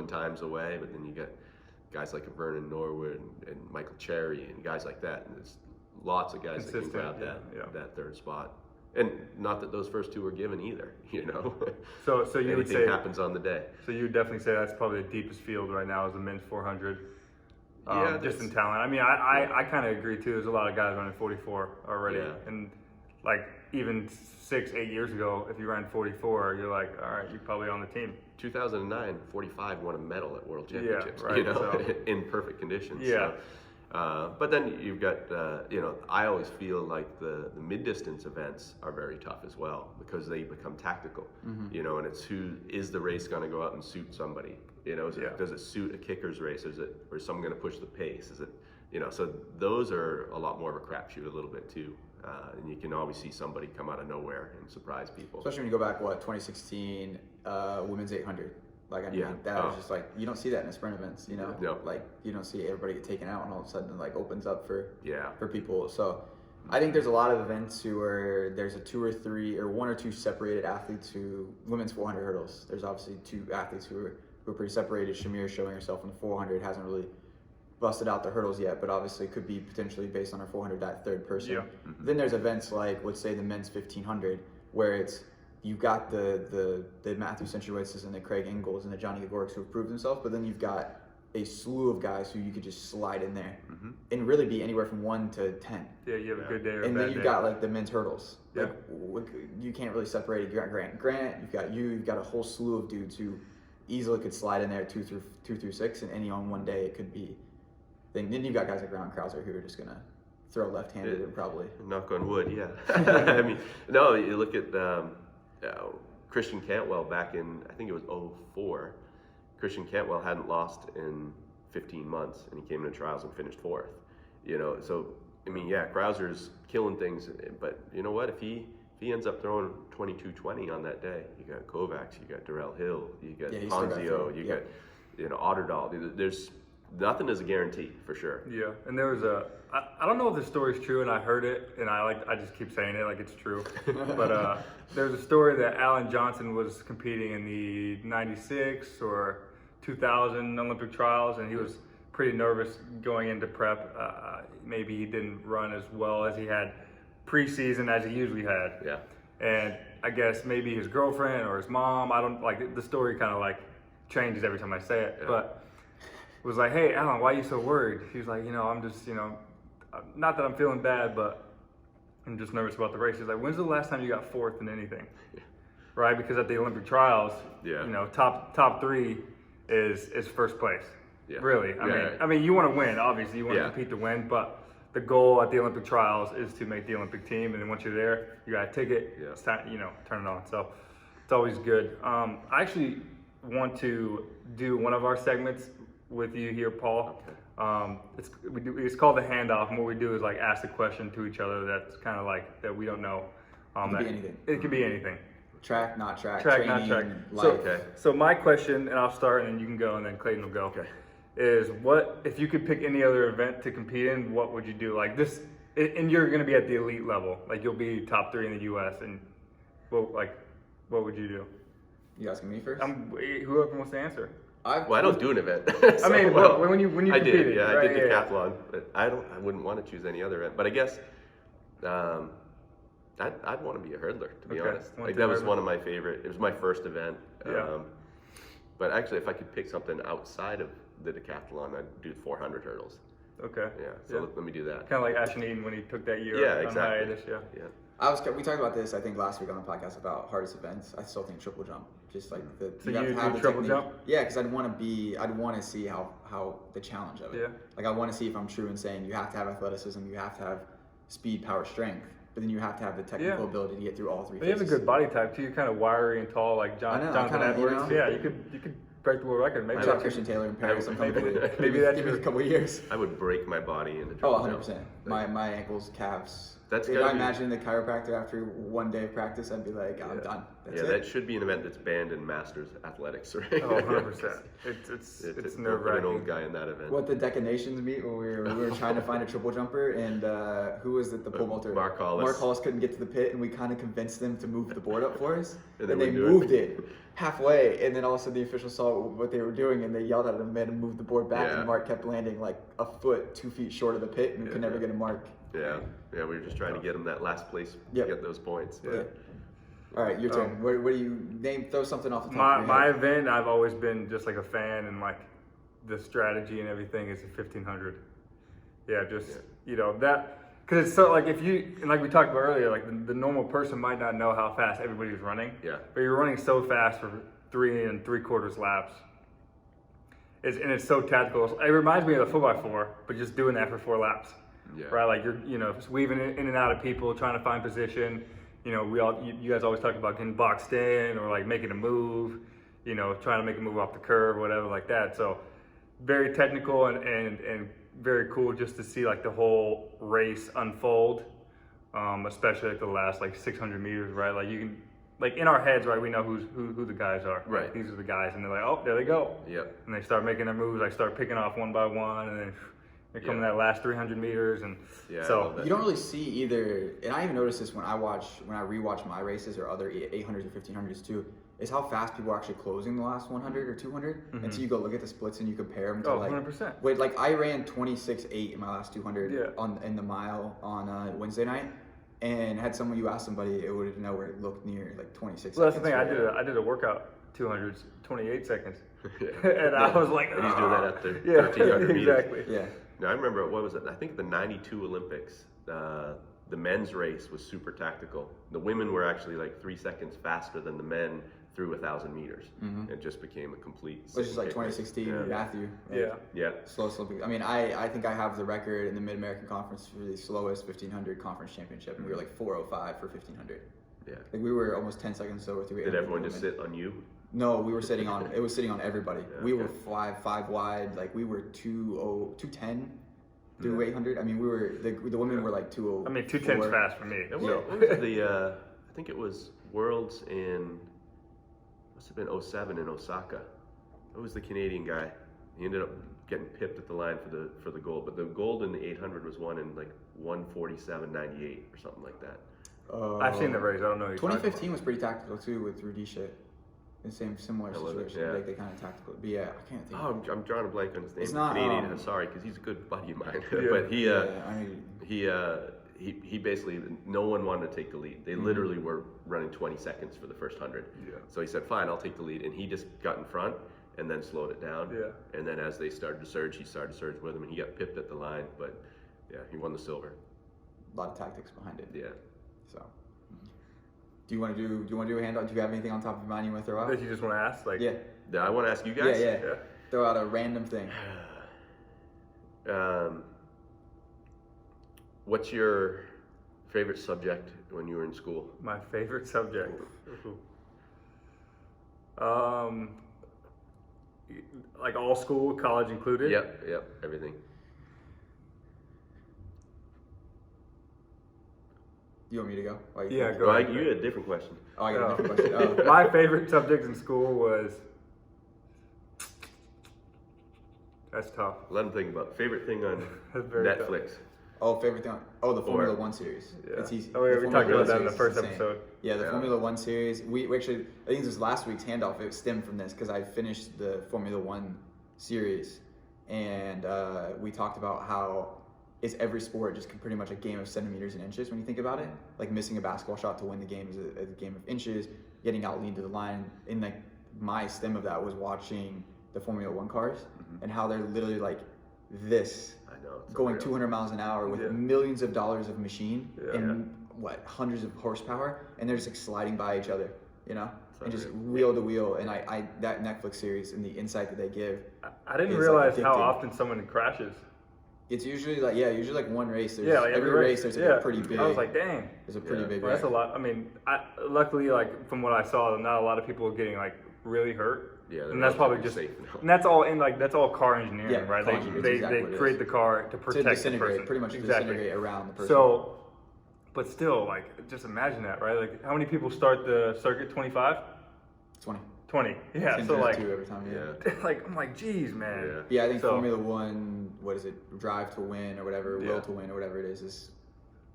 times away, but then you get guys like Vernon Norwood and Michael Cherry and guys like that. And there's lots of guys that can grab that third spot. And not that those first 2 were given either, So you would say happens on the day. So you would definitely say that's probably the deepest field right now is the men's 400. Just in talent. I mean, I kind of agree too. There's a lot of guys running 44 already, and like even 6-8 years ago, if you ran 44, you're like, all right, you're probably on the team. 2009, 45 won a medal at World Championships, in perfect conditions. Yeah. So, but then you've got, I always feel like the mid-distance events are very tough as well because they become tactical, and it's is the race going to go out and suit somebody? Does it suit a kicker's race? Or is someone going to push the pace? Is it, so those are a lot more of a crapshoot a little bit too. And you can always see somebody come out of nowhere and surprise people. Especially when you go back, 2016 women's 800. Like, I mean, that was just like, you don't see that in the sprint events, Like, you don't see everybody get taken out and all of a sudden it like opens up for people. So I think there's a lot of events where there's a 2 or 3 or 1 or 2 separated athletes who, women's 400 hurdles. There's obviously 2 athletes who are pretty separated. Shamir showing herself in the 400, hasn't really busted out the hurdles yet, but obviously could be potentially based on her 400 that third person. Yeah. Mm-hmm. Then there's events like, let's say the men's 1500, where it's you've got the Matthew Centuries and the Craig Ingalls and the Johnny Gagorics who have proved themselves, but then you've got a slew of guys who you could just slide in there and really be anywhere from 1 to 10. Yeah, you have a good day or a and bad then you've day. got like the men's hurdles. Yeah. Like, you can't really separate it. You got Grant, you've got a whole slew of dudes who easily could slide in there 2 through 6, and any on one day it could be. Then you've got guys like Ron Krauser who are just gonna throw left-handed and probably knock on wood. Yeah. I mean, no, you look at Christian Cantwell back in, I think it was 2004. Christian Cantwell hadn't lost in 15 months, and he came into trials and finished 4th. So I mean, Krauser's killing things, but you know what? If he ends up throwing 22-20 on that day, you got Kovacs, you got Darrell Hill, you got Ponzio, you got Otterdahl. There's nothing is a guarantee for sure. Yeah, and there was I don't know if this story's true, and I heard it, and I just keep saying it like it's true. But there's a story that Alan Johnson was competing in the 96 or 2000 Olympic trials, and he was pretty nervous going into prep. Maybe he didn't run as well as he had preseason as he usually had. Yeah. And I guess maybe his girlfriend or his mom, I don't like the story kind of like changes every time I say it, but was like, hey, Alan, why are you so worried? He was like, I'm just, not that I'm feeling bad, but I'm just nervous about the race. He's like, when's the last time you got 4th in anything? Yeah. Right? Because at the Olympic trials, top 3 is first place. Yeah. Really. I mean, you want to win, obviously. You want to compete to win, but the goal at the Olympic trials is to make the Olympic team. And then once you're there, you got a ticket, it's time, turn it on. So it's always good. I actually want to do one of our segments with you here, Paul. Okay. It's called the handoff, and what we do is like ask a question to each other that's kind of like that we don't know. It could be anything. It could be anything. Track, not track. Track, training, not track. Life. So my question, and I'll start, and then you can go, and then Clayton will go. Okay. Is what if you could pick any other event to compete in? What would you do? Like this, and you're going to be at the elite level. Like you'll be top 3 in the U.S. And what would you do? You asking me first? Whoever wants to answer. I don't do an event. So, I mean, when you competed, did, right? I did decathlon, but I wouldn't want to choose any other event. But I guess I'd want to be a hurdler, to be honest. Like that was one of my favorite. It was my first event. Yeah. But actually, if I could pick something outside of the decathlon, I'd do 400 hurdles. Okay. Yeah. So let me do that. Kind of like Ashton Eaton when he took that year. Yeah, exactly. On hiatus, yeah. We talked about this, I think, last week on the podcast about hardest events. I still think triple jump. Just like so you do triple jump? Yeah, because I'd want to see how the challenge of it. Yeah. Like I want to see if I'm true in saying you have to have athleticism, you have to have speed, power, strength, but then you have to have the technical ability to get through all 3 phases. But you have a good body type too. You're kind of wiry and tall, like Jonathan Edwards. Yeah, you could break the world record. Maybe I saw Christian Taylor in Paris. I'm coming maybe, for it. maybe that's Give me a your, couple of years. I would break my body in the Oh, triple 100%. jump. My ankles, calves. That's If gotta I be- imagine the chiropractor after one day of practice, I'd be like, I'm done. That's Yeah, it. that should be an event that's banned in masters athletics, right? oh, 100%. It's Don't put an nerve-wracking. old guy in that event. What the Deca Nations meet when we were trying to find a triple jumper, and who was it? The pole vaulter. Mark Hollis. Mark Hollis couldn't get to the pit, and we kind of convinced them to move the board up for us, And and they they wouldn't do moved it halfway, and then all of a sudden the officials saw what they were doing, and they yelled at him and moved the board back, Yeah. and Mark kept landing like a foot, 2 feet short of the pit, and we could never get a mark. Yeah, we were just trying to get him that last place Yep. to get those points. But Yeah. All right, your turn. What do you name? Throw something off the top of your My head. event, I've always been just like a fan, and like the strategy and everything is the 1500. Yeah, just you know that because it's so like if you and like we talked about earlier, like the normal person might not know how fast everybody's running. Yeah. But you're running so fast for 3 3/4 laps. It's so tactical. It reminds me of the 4x4, but just doing that for 4 laps. Yeah. Right, like you're just weaving in and out of people, trying to find position. You know, you guys always talk about getting boxed in or like making a move. You know, trying to make a move off the curve, or whatever like that. So very technical and very cool just to see like the whole race unfold, especially like the last like 600 meters. Right, like you can like in our heads, right? We know who the guys are. Right. These are the guys, and they're like, oh, there they go. Yep. And they start making their moves. I start picking off one by one, and then they come in that last 300 meters, and Yeah, I so love that. You don't really see either, and I even notice this when I rewatch my races or other 800s or 1500s too, is how fast people are actually closing the last 100 or 200 until you go look at the splits and you compare them to Oh, like 100%. Wait, like I ran 26.8 in my last 200 Yeah. in the mile on Wednesday night, and had you ask somebody, it would know where it looked near like 26. well, that's the seconds. thing. I did a workout 200s, 28 seconds, Yeah. and I was like, And he's doing that "Ah." after Yeah, 1300 meters. exactly. Yeah. Now I remember what was it? I think the '92 Olympics. The men's race was super tactical. The women were actually like 3 seconds faster than the men through 1,000 meters. It just became a complete. Which is like sick race. 2016 Yeah. Matthew. Like, Yeah. Yeah. Slowest Olympic. I mean, I think I have the record in the Mid American Conference for the slowest 1500 conference championship, and we were like 4:05 for 1500. Yeah. Like we were almost 10 seconds slower through. Did everyone just sit on you? No, we were sitting on. It was sitting on everybody. Yeah, we were okay. five wide. Like we were 210 through 800. I mean, we were the women were like 2:04. I mean, 210's fast for me. What So. was the? I think it was Worlds in. Must have been 07 in Osaka. What was the Canadian guy? He ended up getting pipped at the line for the gold, but the gold in the 800 was won in like 1:47.98 or something like that. I've seen the race. I don't know. Who you're talking 2015 was pretty tactical too with Rudisha. The same similar I love it, situation. yeah. Like they kind of tactical. But yeah, I can't think. Oh, I'm drawing a blank on his name. It's not, Canadian. I'm sorry, because he's a good buddy of mine. Yeah. But he, I mean, he basically, no one wanted to take the lead. They literally were running 20 seconds for the first 100. Yeah. So he said, "Fine, I'll take the lead," and he just got in front and then slowed it down. Yeah. And then as they started to surge, he started to surge with him, and he got pipped at the line. But yeah, he won the silver. a lot of tactics behind it. Yeah. So, do you want to do a handout? Do you have anything on top of your mind you want to throw out? That you just want to ask? Like, Yeah. Now I want to ask you guys. Yeah. Yeah. Throw out a random thing. What's your favorite subject when you were in school? My favorite subject. Like all school, college included. Yep, everything. Do you want me to go? While you Yeah, think? go Well, ahead. you had a different question. Oh, I got a different question. Oh. My favorite subject in school was. That's tough. Let him think about it. Favorite thing on That's very tough. Netflix. Oh, favorite thing. The Formula One series. Yeah. It's easy. Oh, yeah, The we Formula talked about One that in the series first is insane. episode. Yeah, the Yeah. Formula One series. We actually, I think this was last week's handoff. It stemmed from this because I finished the Formula One series, and we talked about how is every sport just pretty much a game of centimeters and inches when you think about it. Like missing a basketball shot to win the game is a game of inches. Getting out lean to the line. And like my stem of that was watching the Formula One cars and how they're literally like this. I know. It's Going unreal. 200 miles an hour with Yeah. millions of dollars of machine Yeah. and hundreds of horsepower, and they're just like sliding by each other, you know, and just unreal. wheel to wheel. And I that Netflix series and the insight that they give, I didn't It's, realize like, how addicting. often someone crashes. it's usually like one race. There's, Yeah, like every race there's like yeah. a pretty big. I was like, dang. There's a pretty Yeah. big Well, race. that's a lot. I mean, luckily, like from what I saw, not a lot of people are getting like really hurt. Yeah, and that's probably just safe now. and that's all car engineering, Yeah, right? car engineering, They exactly what it create is. the car to To protect the disintegrate, person. pretty much to Exactly. disintegrate around the person. So, but still, like, just imagine that, right? Like, how many people start the circuit? 25? 20. 20. Yeah. Ten So to like, two every time. Yeah. like I'm like, geez, man. Yeah. Yeah, I think So- Formula One, what is it, Drive to Win or whatever, Yeah. Will to Win or whatever it is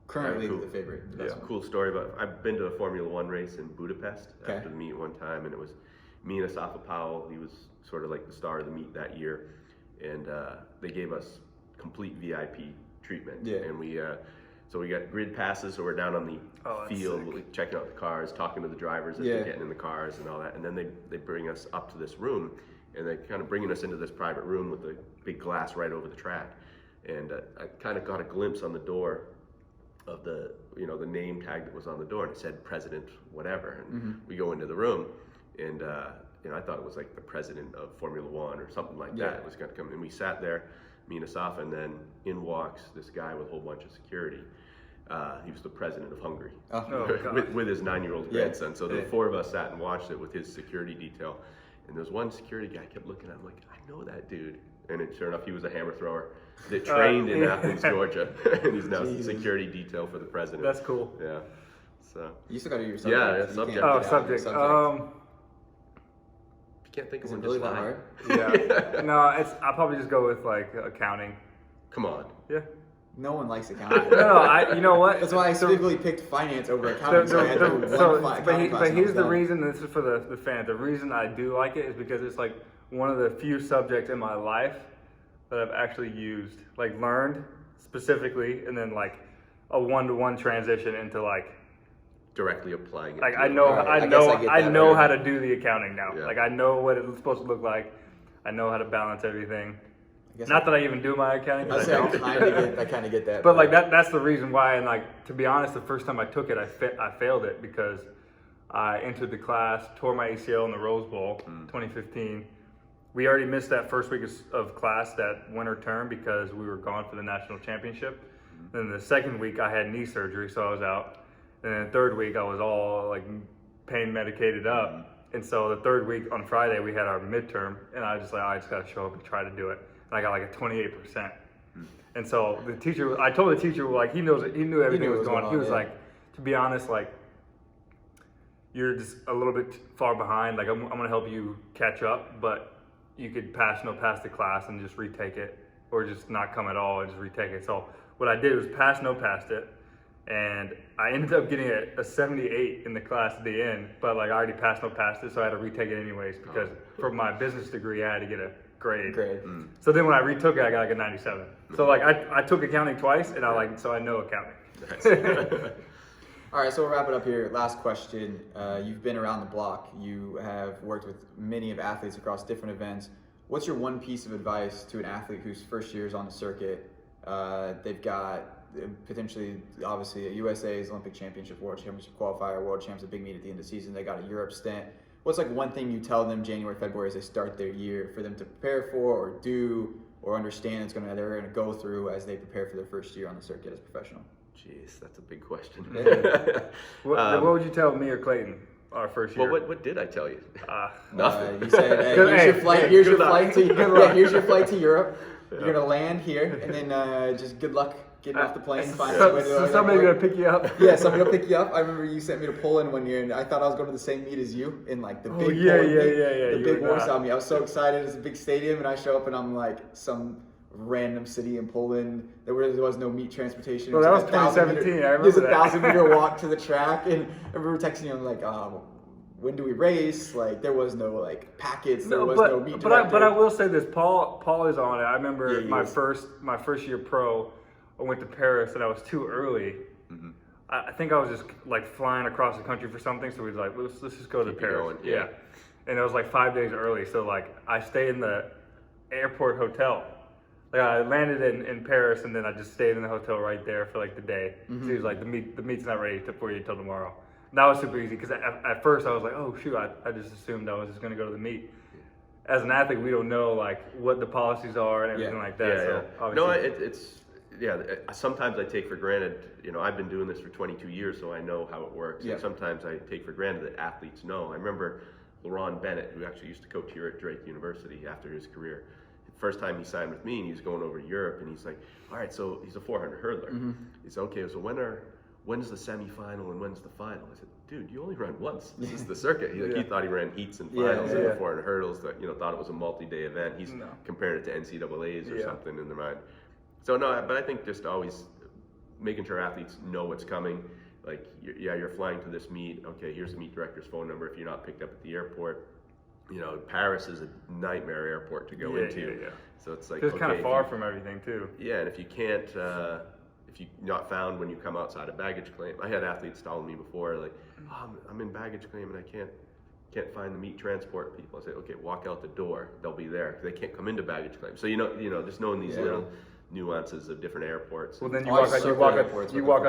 currently Very cool. the favorite. The Yeah, best one. cool story. But I've been to a Formula One race in Budapest Okay. after the meet one time, and it was me and Asafa Powell. He was sort of like the star of the meet that year, and they gave us complete VIP treatment. Yeah. And so we got grid passes, so we're down on the Oh, that's field, sick. checking out the cars, talking to the drivers as Yeah. they're getting in the cars and all that. And then they bring us up to this room, and they're kind of bringing us into this private room with a big glass right over the track. And I kind of got a glimpse on the door of the name tag that was on the door, and it said President whatever. And we go into the room, and I thought it was like the president of Formula One or something like Yeah. that was going to come. And we sat there, me and Asafa, and then in walks this guy with a whole bunch of security. He was the president of Hungary Oh, God. with his 9-year-old Yeah. grandson. So the Yeah. four of us sat and watched it with his security detail. And there's one security guy kept looking at him like, I know that dude. And sure enough, he was a hammer thrower that trained in yeah. Athens, Georgia. And he's now Jesus. security detail for the president. That's cool. Yeah. So You still got to do your subject. Yeah, You can't subject. get Oh, out of your subject. you can't think of Is it one really just that fine. hard? Yeah. No, I'll probably just go with like accounting. Come on. Yeah. No one likes accounting. No, you know what? That's why I So- specifically picked finance over accounting. So I had to do one so, accounting but class and I here's was the done. reason. This is for the fans. The reason I do like it is because it's like one of the few subjects in my life that I've actually used, like learned specifically, and then like a one-to-one transition into like Directly applying it. like to I your know Right, I I guess know I get I that, know right. how to do the accounting now. Yeah. Like I know what it's supposed to look like. I know how to balance everything. I guess Not that I even do my accounting. I 'cause I don't. kind of get that. But like that's the reason why. And like to be honest, the first time I took it, I failed it because I entered the class, tore my ACL in the Rose Bowl, 2015. We already missed that first week of class that winter term because we were gone for the national championship. Then the second week I had knee surgery, so I was out. And then the third week I was all like pain medicated up. And so the third week on Friday we had our midterm, and I was just like, I just got to show up and try to do it. And I got like a 28%. And so the teacher, I told the teacher, like he knew everything was going on. He was yeah. like, to be honest, like you're just a little bit far behind. Like I'm gonna help you catch up, but you could pass the class and just retake it, or just not come at all and just retake it. So what I did was passed it, and I ended up getting a 78 in the class at the end. But like I already passed it, so I had to retake it anyways because for my business degree I had to get a grade. So then when I retook it, I got like a 97. So like I took accounting twice, and I know accounting. All right, so we'll wrap it up here. Last question. You've been around the block. You have worked with many of athletes across different events. What's your one piece of advice to an athlete whose first year is on the circuit? They've got potentially, obviously, a USA's Olympic Championship, World Championship qualifier, World Champs, a big meet at the end of the season. They got a Europe stint. What's like one thing you tell them January, February as they start their year for them to prepare for or do or understand they're going to go through as they prepare for their first year on the circuit as a professional? Jeez, that's a big question. What would you tell me or Clayton our first year? Well, what did I tell you? Nothing. You said, hey, Good- here's your flight. hey, Here's good your luck. flight to here's your flight to Europe. You're gonna land here, and then just good luck getting off the plane. Find your way to the somebody's airport. gonna pick you up. Yeah, somebody will pick you up. I remember you sent me to Poland one year, and I thought I was going to the same meet as you in like the big yeah, Poland yeah, meet, yeah, yeah, the you big were Warsaw not. meet. I was so excited. It's a big stadium, and I show up, and I'm like some random city in Poland. There was no meet transportation. Well, It that was like 2017, I It was a remember that. 1,000-meter walk to the track, and I remember texting you. I'm like, when do we race? Like there was no like packets. There was no meet but I director. will say this. Paul is on it. I remember Yeah, he my is. first year pro. I went to Paris and I was too early. I think I was just like flying across the country for something. So we was like, let's just go to Keep it Paris. going, yeah. And it was like 5 days early. So like I stayed in the airport hotel. Like I landed in Paris and then I just stayed in the hotel right there for like the day. So he was like, the meet's not ready for you until tomorrow. And that was super easy because at first I was like, oh shoot, I just assumed I was just gonna go to the meet. As an athlete, we don't know like what the policies are and everything like that. Yeah, so yeah. No, obviously- sometimes I take for granted, I've been doing this for 22 years, so I know how it works. Yeah. And sometimes I take for granted that athletes know. I remember LaRon Bennett, who actually used to coach here at Drake University after his career. The first time he signed with me, and he was going over to Europe, and he's like, all right, so he's a 400 hurdler. He said, okay, so when's the semifinal and when's the final? I said, dude, you only run once. This is the circuit. He thought he ran heats and finals in the 400 hurdles. That thought it was a multi-day event. He's compared it to NCAA's or something in their mind. So no, but I think just always making sure athletes know what's coming. Like, you're flying to this meet. Okay, here's the meet director's phone number if you're not picked up at the airport. Paris is a nightmare airport to go into. So it's like, it's kind of far from everything too. Yeah, and if you can't, if you're not found when you come outside of baggage claim. I had athletes telling me before, like, oh, I'm in baggage claim and I can't find the meet transport people. I say, okay, walk out the door. They'll be there. They can't come into baggage claim. So just knowing these little nuances of different airports. Well, then you walk out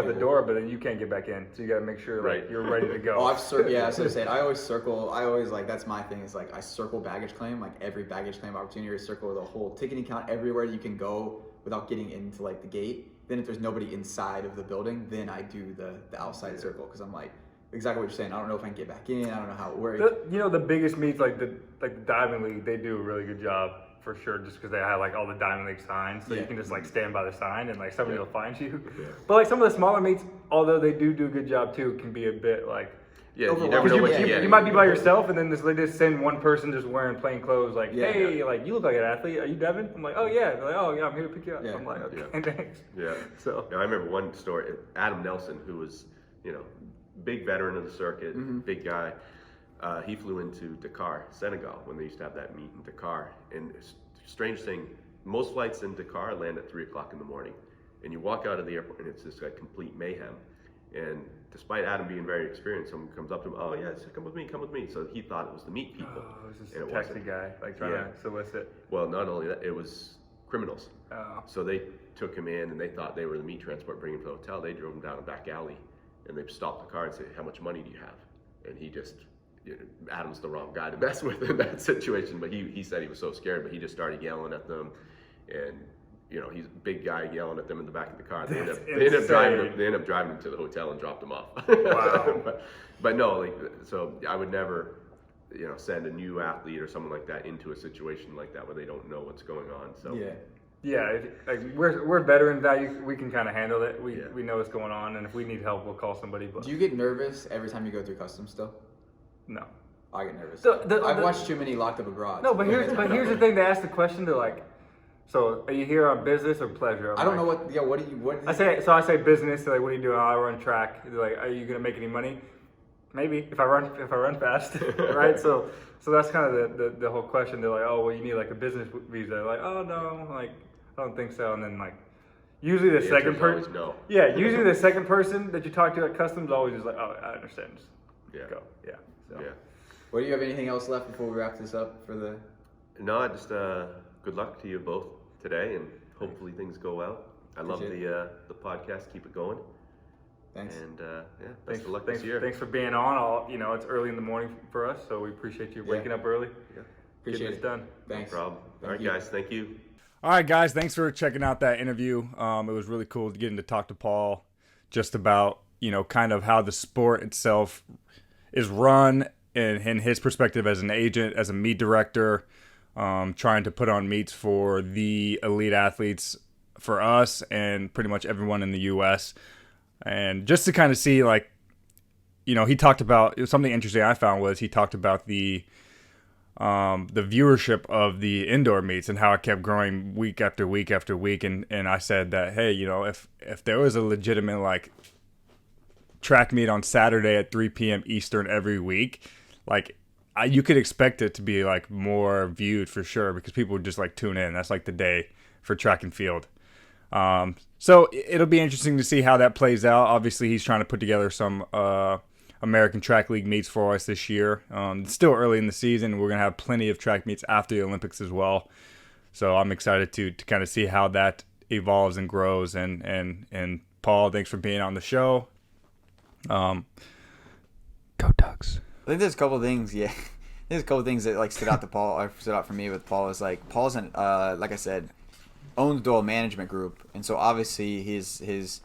the door, but then you can't get back in. So you got to make sure you're ready to go. I was gonna say, I always like, that's my thing, is like I circle baggage claim, like every baggage claim opportunity, circle the whole ticketing count everywhere you can go without getting into like the gate. Then if there's nobody inside of the building, then I do the outside circle, because I'm like, exactly what you're saying. I don't know if I can get back in. I don't know how it works. The biggest meets, like the Diamond League, they do a really good job for sure, just because they have like all the Diamond League signs, so you can just like stand by the sign and like somebody will find you. But like some of the smaller meets, although they do a good job too, can be a bit like you never know what you get. You might be by yourself, and then they just send one person just wearing plain clothes, like, hey, like, you look like an athlete. Are you Devon? I'm like, oh yeah. They're like, oh yeah, I'm here to pick you up. I'm like, okay, thanks. Yeah. So I remember one story. Adam Nelson, who was big veteran of the circuit, big guy. He flew into Dakar, Senegal, when they used to have that meet in Dakar. And strange thing, most flights in Dakar land at 3:00 in the morning, and you walk out of the airport and it's just like complete mayhem. And despite Adam being very experienced, someone comes up to him, oh yeah, come with me. So he thought it was the meet people. Oh, it was this taxi guy, like trying to solicit. Well, not only that, it was criminals. Oh. So they took him in, and they thought they were the meat transport, bringing him to the hotel. They drove him down a back alley, and they stopped the car and said, how much money do you have? And he just, Adam's the wrong guy to mess with in that situation, but he said he was so scared, but he just started yelling at them, and he's a big guy yelling at them in the back of the car. They end up driving him to the hotel and dropped him off. Wow. but no, so I would never, send a new athlete or someone like that into a situation like that where they don't know what's going on. So we're veteran value. We can kind of handle it. We know what's going on, and if we need help, we'll call somebody. But do you get nervous every time you go through customs still? No. I get nervous. I've watched too many Locked Up Abroad. No, but here's the thing. They ask the question. They're like, so are you here on business or pleasure? I don't know what. Yeah, what do you? I say business. They're like, what are you doing? I run track. They're like, are you gonna make any money? Maybe if I run fast, right? So that's kind of the whole question. They're like, oh well, you need like a business visa. They're like, oh no, like I don't think so. And then like usually the second person, usually the second person that you talk to at customs always is like, oh, I understand. Just go. Yeah. So. Yeah. Well, do you have anything else left before we wrap this up for the? No, just good luck to you both today, and hopefully things go well. I love the podcast. Keep it going. Thanks. And best of luck this year. Thanks for being on. It's early in the morning for us, so we appreciate you waking up early. Yeah. Appreciate it. Done. Thanks. No problem. All right, guys. Thank you. All right, guys. Thanks for checking out that interview. It was really cool getting to talk to Paul just about, kind of how the sport itself is run and his perspective as an agent, as a meet director, trying to put on meets for the elite athletes for us and pretty much everyone in the U.S. And just to kind of see, he talked about something interesting I found was he talked about the viewership of the indoor meets and how it kept growing week after week after week. And I said that, hey, if there was a legitimate track meet on Saturday at 3 p.m. Eastern every week, you could expect it to be more viewed for sure, because people would just tune in. That's the day for track and field. So it'll be interesting to see how that plays out. Obviously, he's trying to put together some American Track League meets for us this year. It's still early in the season. We're going to have plenty of track meets after the Olympics as well. So I'm excited to kind of see how that evolves and grows. And Paul, thanks for being on the show. Go Ducks. I think there's a couple of things, There's a couple of things that stood out to Paul, or stood out for me with Paul. Is Paul's like I said, owns Doyle Management Group, and so obviously his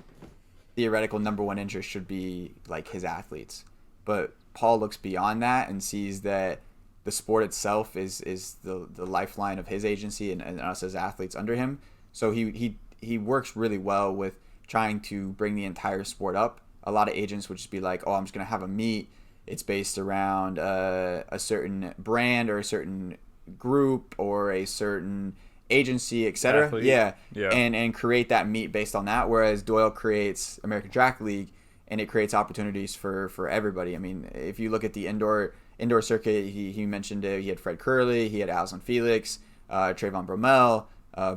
theoretical number one interest should be his athletes. But Paul looks beyond that and sees that the sport itself is the lifeline of his agency and us as athletes under him. So he works really well with trying to bring the entire sport up. A lot of agents would just be like, oh, I'm just going to have a meet. It's based around a certain brand or a certain group or a certain agency, etc. Athlete. Yeah. Yeah. And create that meet based on that. Whereas Doyle creates American Track League, and it creates opportunities for everybody. I mean, if you look at the indoor circuit, he mentioned it. He had Fred Curley, he had Alison Felix, Trayvon Bromell,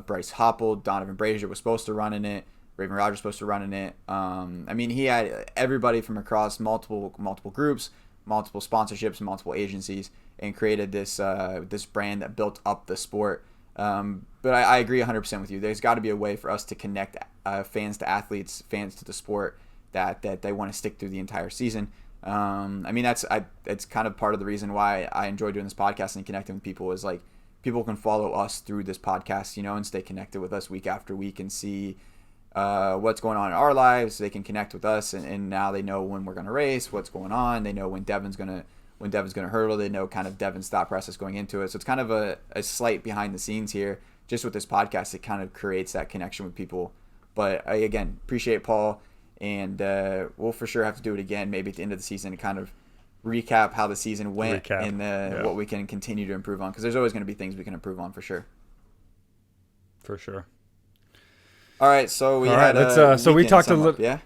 Bryce Hopple, Donovan Brazier was supposed to run in it. Raven Rogers was supposed to run in it. I mean, he had everybody from across multiple groups, multiple sponsorships, multiple agencies, and created this brand that built up the sport. But I agree 100% with you. There's got to be a way for us to connect fans to athletes, fans to the sport that they want to stick through the entire season. I mean, it's kind of part of the reason why I enjoy doing this podcast and connecting with people is like people can follow us through this podcast, you know, and stay connected with us week after week and see what's going on in our lives. They can connect with us, and now they know when we're going to race, what's going on. They know when Devon's going to hurdle. They know kind of Devon's thought process going into it. So it's kind of a slight behind the scenes here. Just with this podcast, it kind of creates that connection with people. But I, again, appreciate Paul, and we'll for sure have to do it again, maybe at the end of the season, to kind of recap how the season went and what we can continue to improve on, because there's always going to be things we can improve on for sure. For sure. All right, so we so we talked a little. Yeah.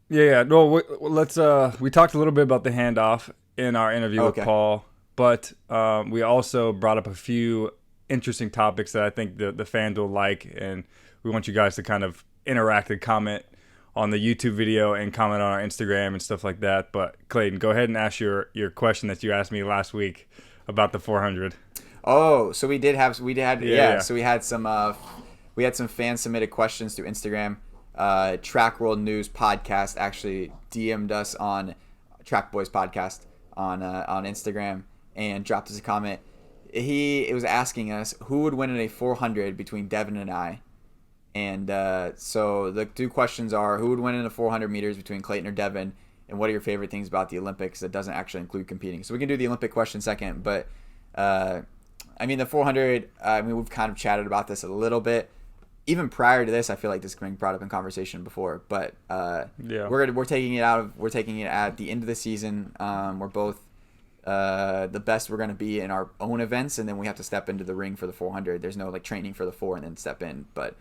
Yeah. No, let's. We talked a little bit about the handoff in our interview with Paul, but we also brought up a few interesting topics that I think the fans will like, and we want you guys to kind of interact and comment on the YouTube video and comment on our Instagram and stuff like that. But Clayton, go ahead and ask your question that you asked me last week about the 400. Oh, so we had So we had some fan submitted questions through Instagram. Track World News Podcast actually DM'd us on Track Boys Podcast on Instagram and dropped us a comment. It was asking us who would win in a 400 between Devon and I. And so the two questions are, who would win in the 400 meters between Clayton or Devon, and what are your favorite things about the Olympics that doesn't actually include competing? So we can do the Olympic question second, but I mean, the 400, we've kind of chatted about this a little bit. Even prior to this, I feel like this has been brought up in conversation before, but we're taking it at the end of the season. We're both the best we're going to be in our own events, and then we have to step into the ring for the 400. There's no like training for the 4 and then step in, but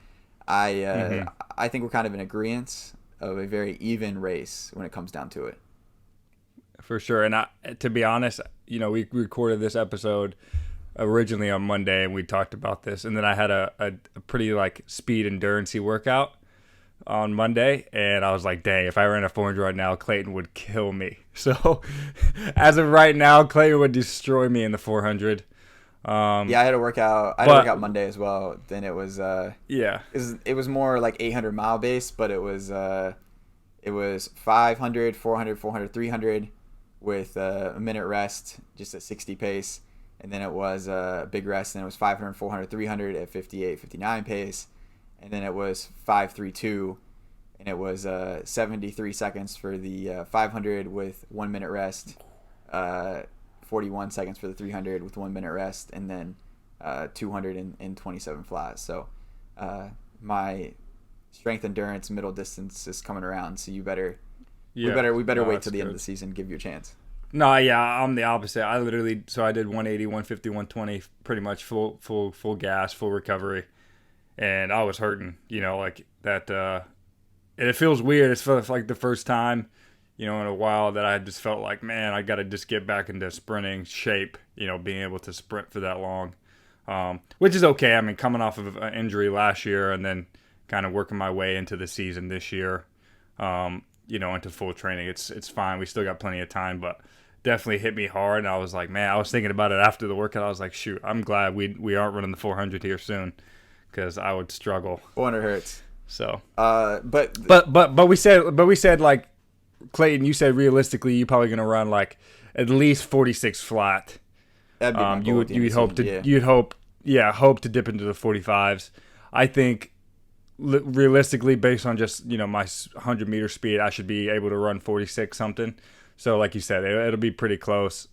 I think we're kind of in agreement of a very even race when it comes down to it. For sure. And to be honest, you know, we recorded this episode originally on Monday, and we talked about this, and then I had a pretty like speed endurance-y workout on Monday, and I was like, dang, if I ran a 400 right now, Clayton would kill me. So as of right now, Clayton would destroy me in the 400. I had a workout. I had a workout Monday as well. Then it was it was more like 800 mile base, but it was 500, 400, 400, 300 with a minute rest, just at 60 pace, and then it was a big rest. And it was 500, 400, 300 at 58, 59 pace, and then it was 532, and it was 73 seconds for the 500 with 1 minute rest. 41 seconds for the 300 with 1 minute rest, and then 227 flat. So my strength endurance middle distance is coming around, so we better wait till the end of the season, give you a chance. No, yeah, I'm the opposite. I did 180, 150, 120, pretty much full gas, full recovery, and I was hurting, you know, like that. And it feels weird. It feels like the first time, you know, in a while that I just felt like, man, I got to just get back into sprinting shape, you know, being able to sprint for that long, which is okay. I mean, coming off of an injury last year and then kind of working my way into the season this year, you know, into full training, it's fine. We still got plenty of time, but definitely hit me hard. And I was like, man, I was thinking about it after the workout. I was like, shoot, I'm glad we aren't running the 400 here soon, because I would struggle. 400 hurts. So, but we said like, Clayton, you said realistically you're probably going to run like at least 46 flat. That'd be my goal you'd hope to dip into the 45s. I think realistically, based on just, you know, my 100 meter speed, I should be able to run 46 something. So like you said, it'll be pretty close.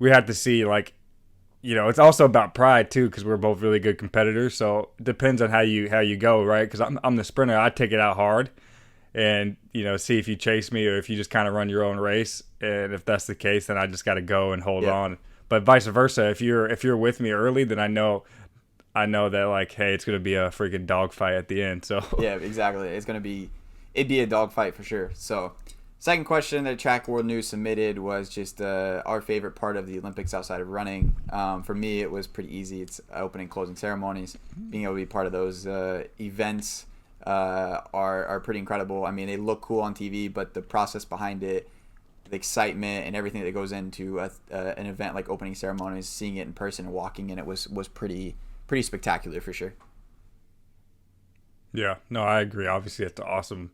we had to see, like, it's also about pride too, because we're both really good competitors. So it depends on how you go, right? Because I'm the sprinter. I take it out hard, and see if you chase me or if you just kind of run your own race. And if that's the case, then I just got to go and hold on. But vice versa, if you're with me early, then I know that, like, hey, it's gonna be a freaking dogfight at the end. So yeah, exactly. It'd be a dogfight for sure. So, second question that Track World News submitted was just our favorite part of the Olympics outside of running. For me, it was pretty easy. It's opening, closing ceremonies. Being able to be part of those events are pretty incredible. I mean, they look cool on TV, but the process behind it, the excitement and everything that goes into an event like opening ceremonies, seeing it in person and walking in it was pretty spectacular for sure. Yeah, no, I agree. Obviously, it's an awesome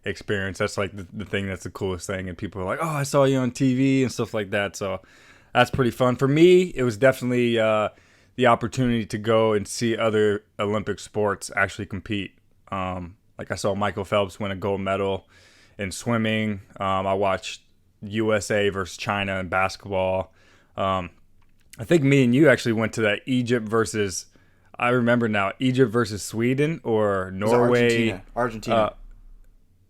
experience. That's like the thing that's the coolest thing, and people are like, oh, I saw you on TV and stuff like that. So that's pretty fun. For me, it was definitely the opportunity to go and see other Olympic sports actually compete. Like I saw Michael Phelps win a gold medal in swimming. I watched USA versus China in basketball. I think me and you actually went to that Egypt versus Sweden or Norway. Argentina.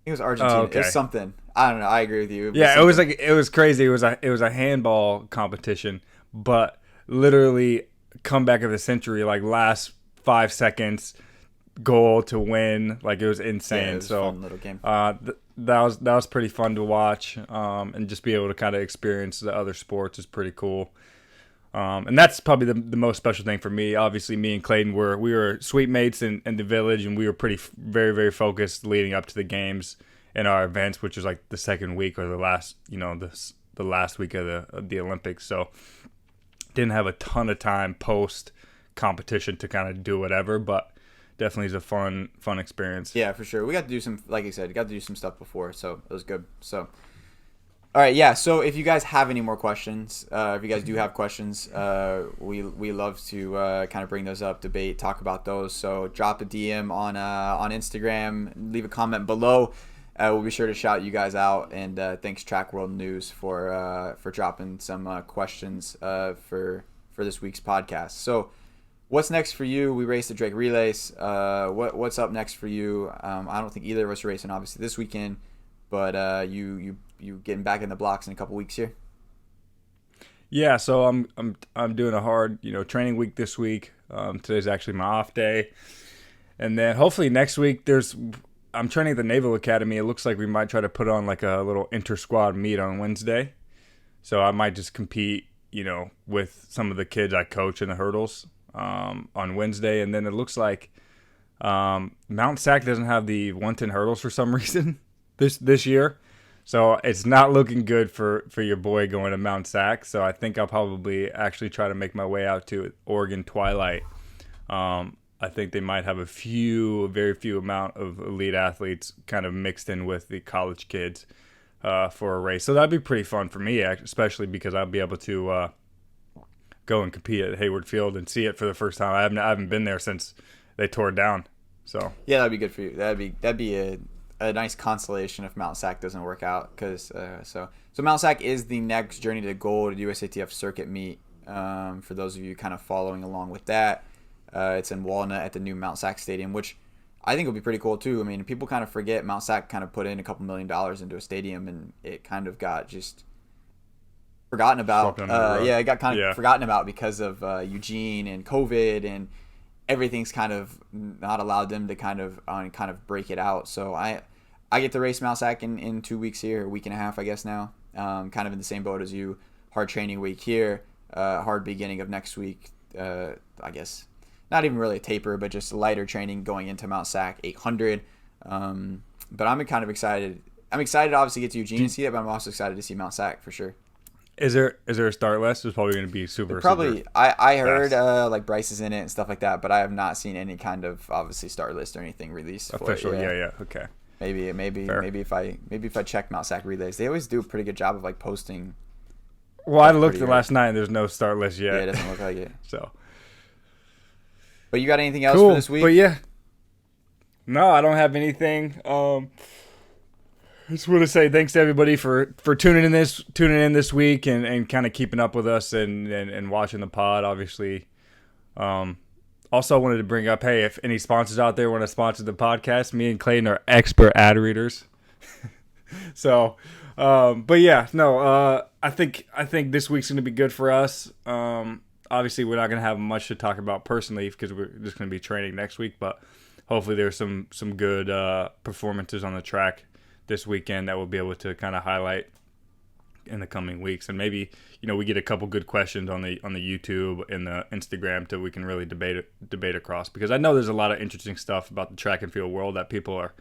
It was Argentina. Oh, okay. It was something. I don't know. I agree with you. It was crazy. It was a handball competition, but literally comeback of the century, like last 5 seconds goal to win. Like, it was insane. Yeah, it was a fun little game. That was pretty fun to watch, and just be able to kind of experience the other sports is pretty cool. And that's probably the most special thing for me. Obviously, me and Clayton we were suite mates in the village, and we were very, very focused leading up to the games in our events, which was like the second week or the last, the last week of the Olympics. So didn't have a ton of time post competition to kind of do whatever, but definitely is a fun experience. Yeah, for sure. We got to do some, like I said, stuff before, so it was good. So. All right, yeah. So if you guys have any more questions, if you guys do have questions, we love to kind of bring those up, debate, talk about those. So drop a DM on Instagram, leave a comment below. We'll be sure to shout you guys out. And thanks Track World News for dropping some questions for this week's podcast. So what's next for you? We raced the Drake Relays. What's up next for you? I don't think either of us are racing obviously this weekend, but you getting back in the blocks in a couple weeks here? Yeah, so I'm doing a hard training week this week. Today's actually my off day, and then hopefully next week I'm training at the Naval Academy. It looks like we might try to put on like a little inter-squad meet on Wednesday, so I might just compete with some of the kids I coach in the hurdles on Wednesday, and then it looks like Mount Sac doesn't have the 110 hurdles for some reason this year. So it's not looking good for your boy going to Mount Sac. So I think I'll probably actually try to make my way out to Oregon Twilight. I think they might have very few amount of elite athletes kind of mixed in with the college kids for a race. So that'd be pretty fun for me, especially because I'll be able to go and compete at Hayward Field and see it for the first time. I haven't been there since they tore it down. So yeah, that'd be good for you. That'd be a nice consolation if Mount Sac doesn't work out, because so Mount Sac is the next Journey to Gold USATF circuit meet. For those of you kind of following along with that, it's in Walnut at the new Mount Sac Stadium, which I think will be pretty cool too. I mean, people kind of forget Mount Sac kind of put in a couple $1 million into a stadium, and it kind of got just forgotten about. It got kind of forgotten about because of Eugene and COVID, and everything's kind of not allowed them to kind of break it out. So I get to race Mount Sac in 2 weeks here, a week and a half, I guess now. Kind of in the same boat as you. Hard training week here, hard beginning of next week. I guess not even really a taper, but just lighter training going into Mount Sac 800. But I'm kind of excited. I'm excited to obviously get to Eugene and see it, but I'm also excited to see Mount Sac for sure. Is there a start list? It's probably going to be super. I heard like Bryce is in it and stuff like that, but I have not seen any kind of obviously start list or anything released. Official, yeah, okay. Maybe if I check Mount Sac Relays, they always do a pretty good job of like posting. Well, I looked last night and there's no start list yet. Yeah, it doesn't look like it. So. But you got anything else for this week? But yeah. No, I don't have anything. just want to say thanks to everybody for tuning in this week and kind of keeping up with us and watching the pod. Obviously, also I wanted to bring up, hey, if any sponsors out there want to sponsor the podcast, me and Clayton are expert ad readers. So, but yeah, no, I think this week's gonna be good for us. Obviously, we're not gonna have much to talk about personally because we're just gonna be training next week, but hopefully there's some good performances on the track this weekend that we'll be able to kind of highlight in the coming weeks, and maybe we get a couple good questions on the YouTube and the Instagram we can really debate across, because I know there's a lot of interesting stuff about the track and field world that people are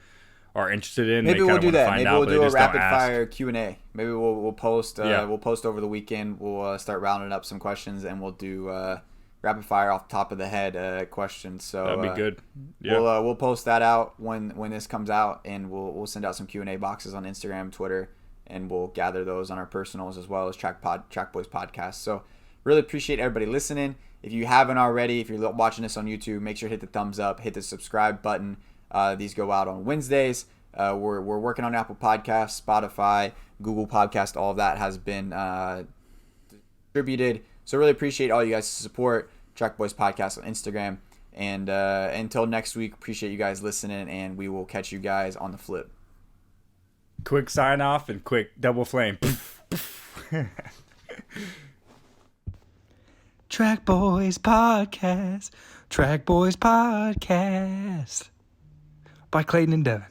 interested in. Maybe we'll do that. Maybe we'll do a rapid fire Q&A. Maybe we'll post. We'll post over the weekend. We'll start rounding up some questions, and we'll do rapid fire off the top of the head questions. So that'd be good. Yeah. We'll post that out when this comes out, and we'll send out some Q&A boxes on Instagram, Twitter, and we'll gather those on our personals as well as Track Boys Podcast. So really appreciate everybody listening. If you haven't already, if you're watching this on YouTube, make sure to hit the thumbs up, hit the subscribe button. These go out on Wednesdays. We're working on Apple Podcasts, Spotify, Google Podcast. All of that has been distributed. So really appreciate all you guys' support. Track Boys Podcast on Instagram. And until next week, appreciate you guys listening, and we will catch you guys on the flip. Quick sign off and quick double flame. Track Boys Podcast. Track Boys Podcast. By Clayton and Devon.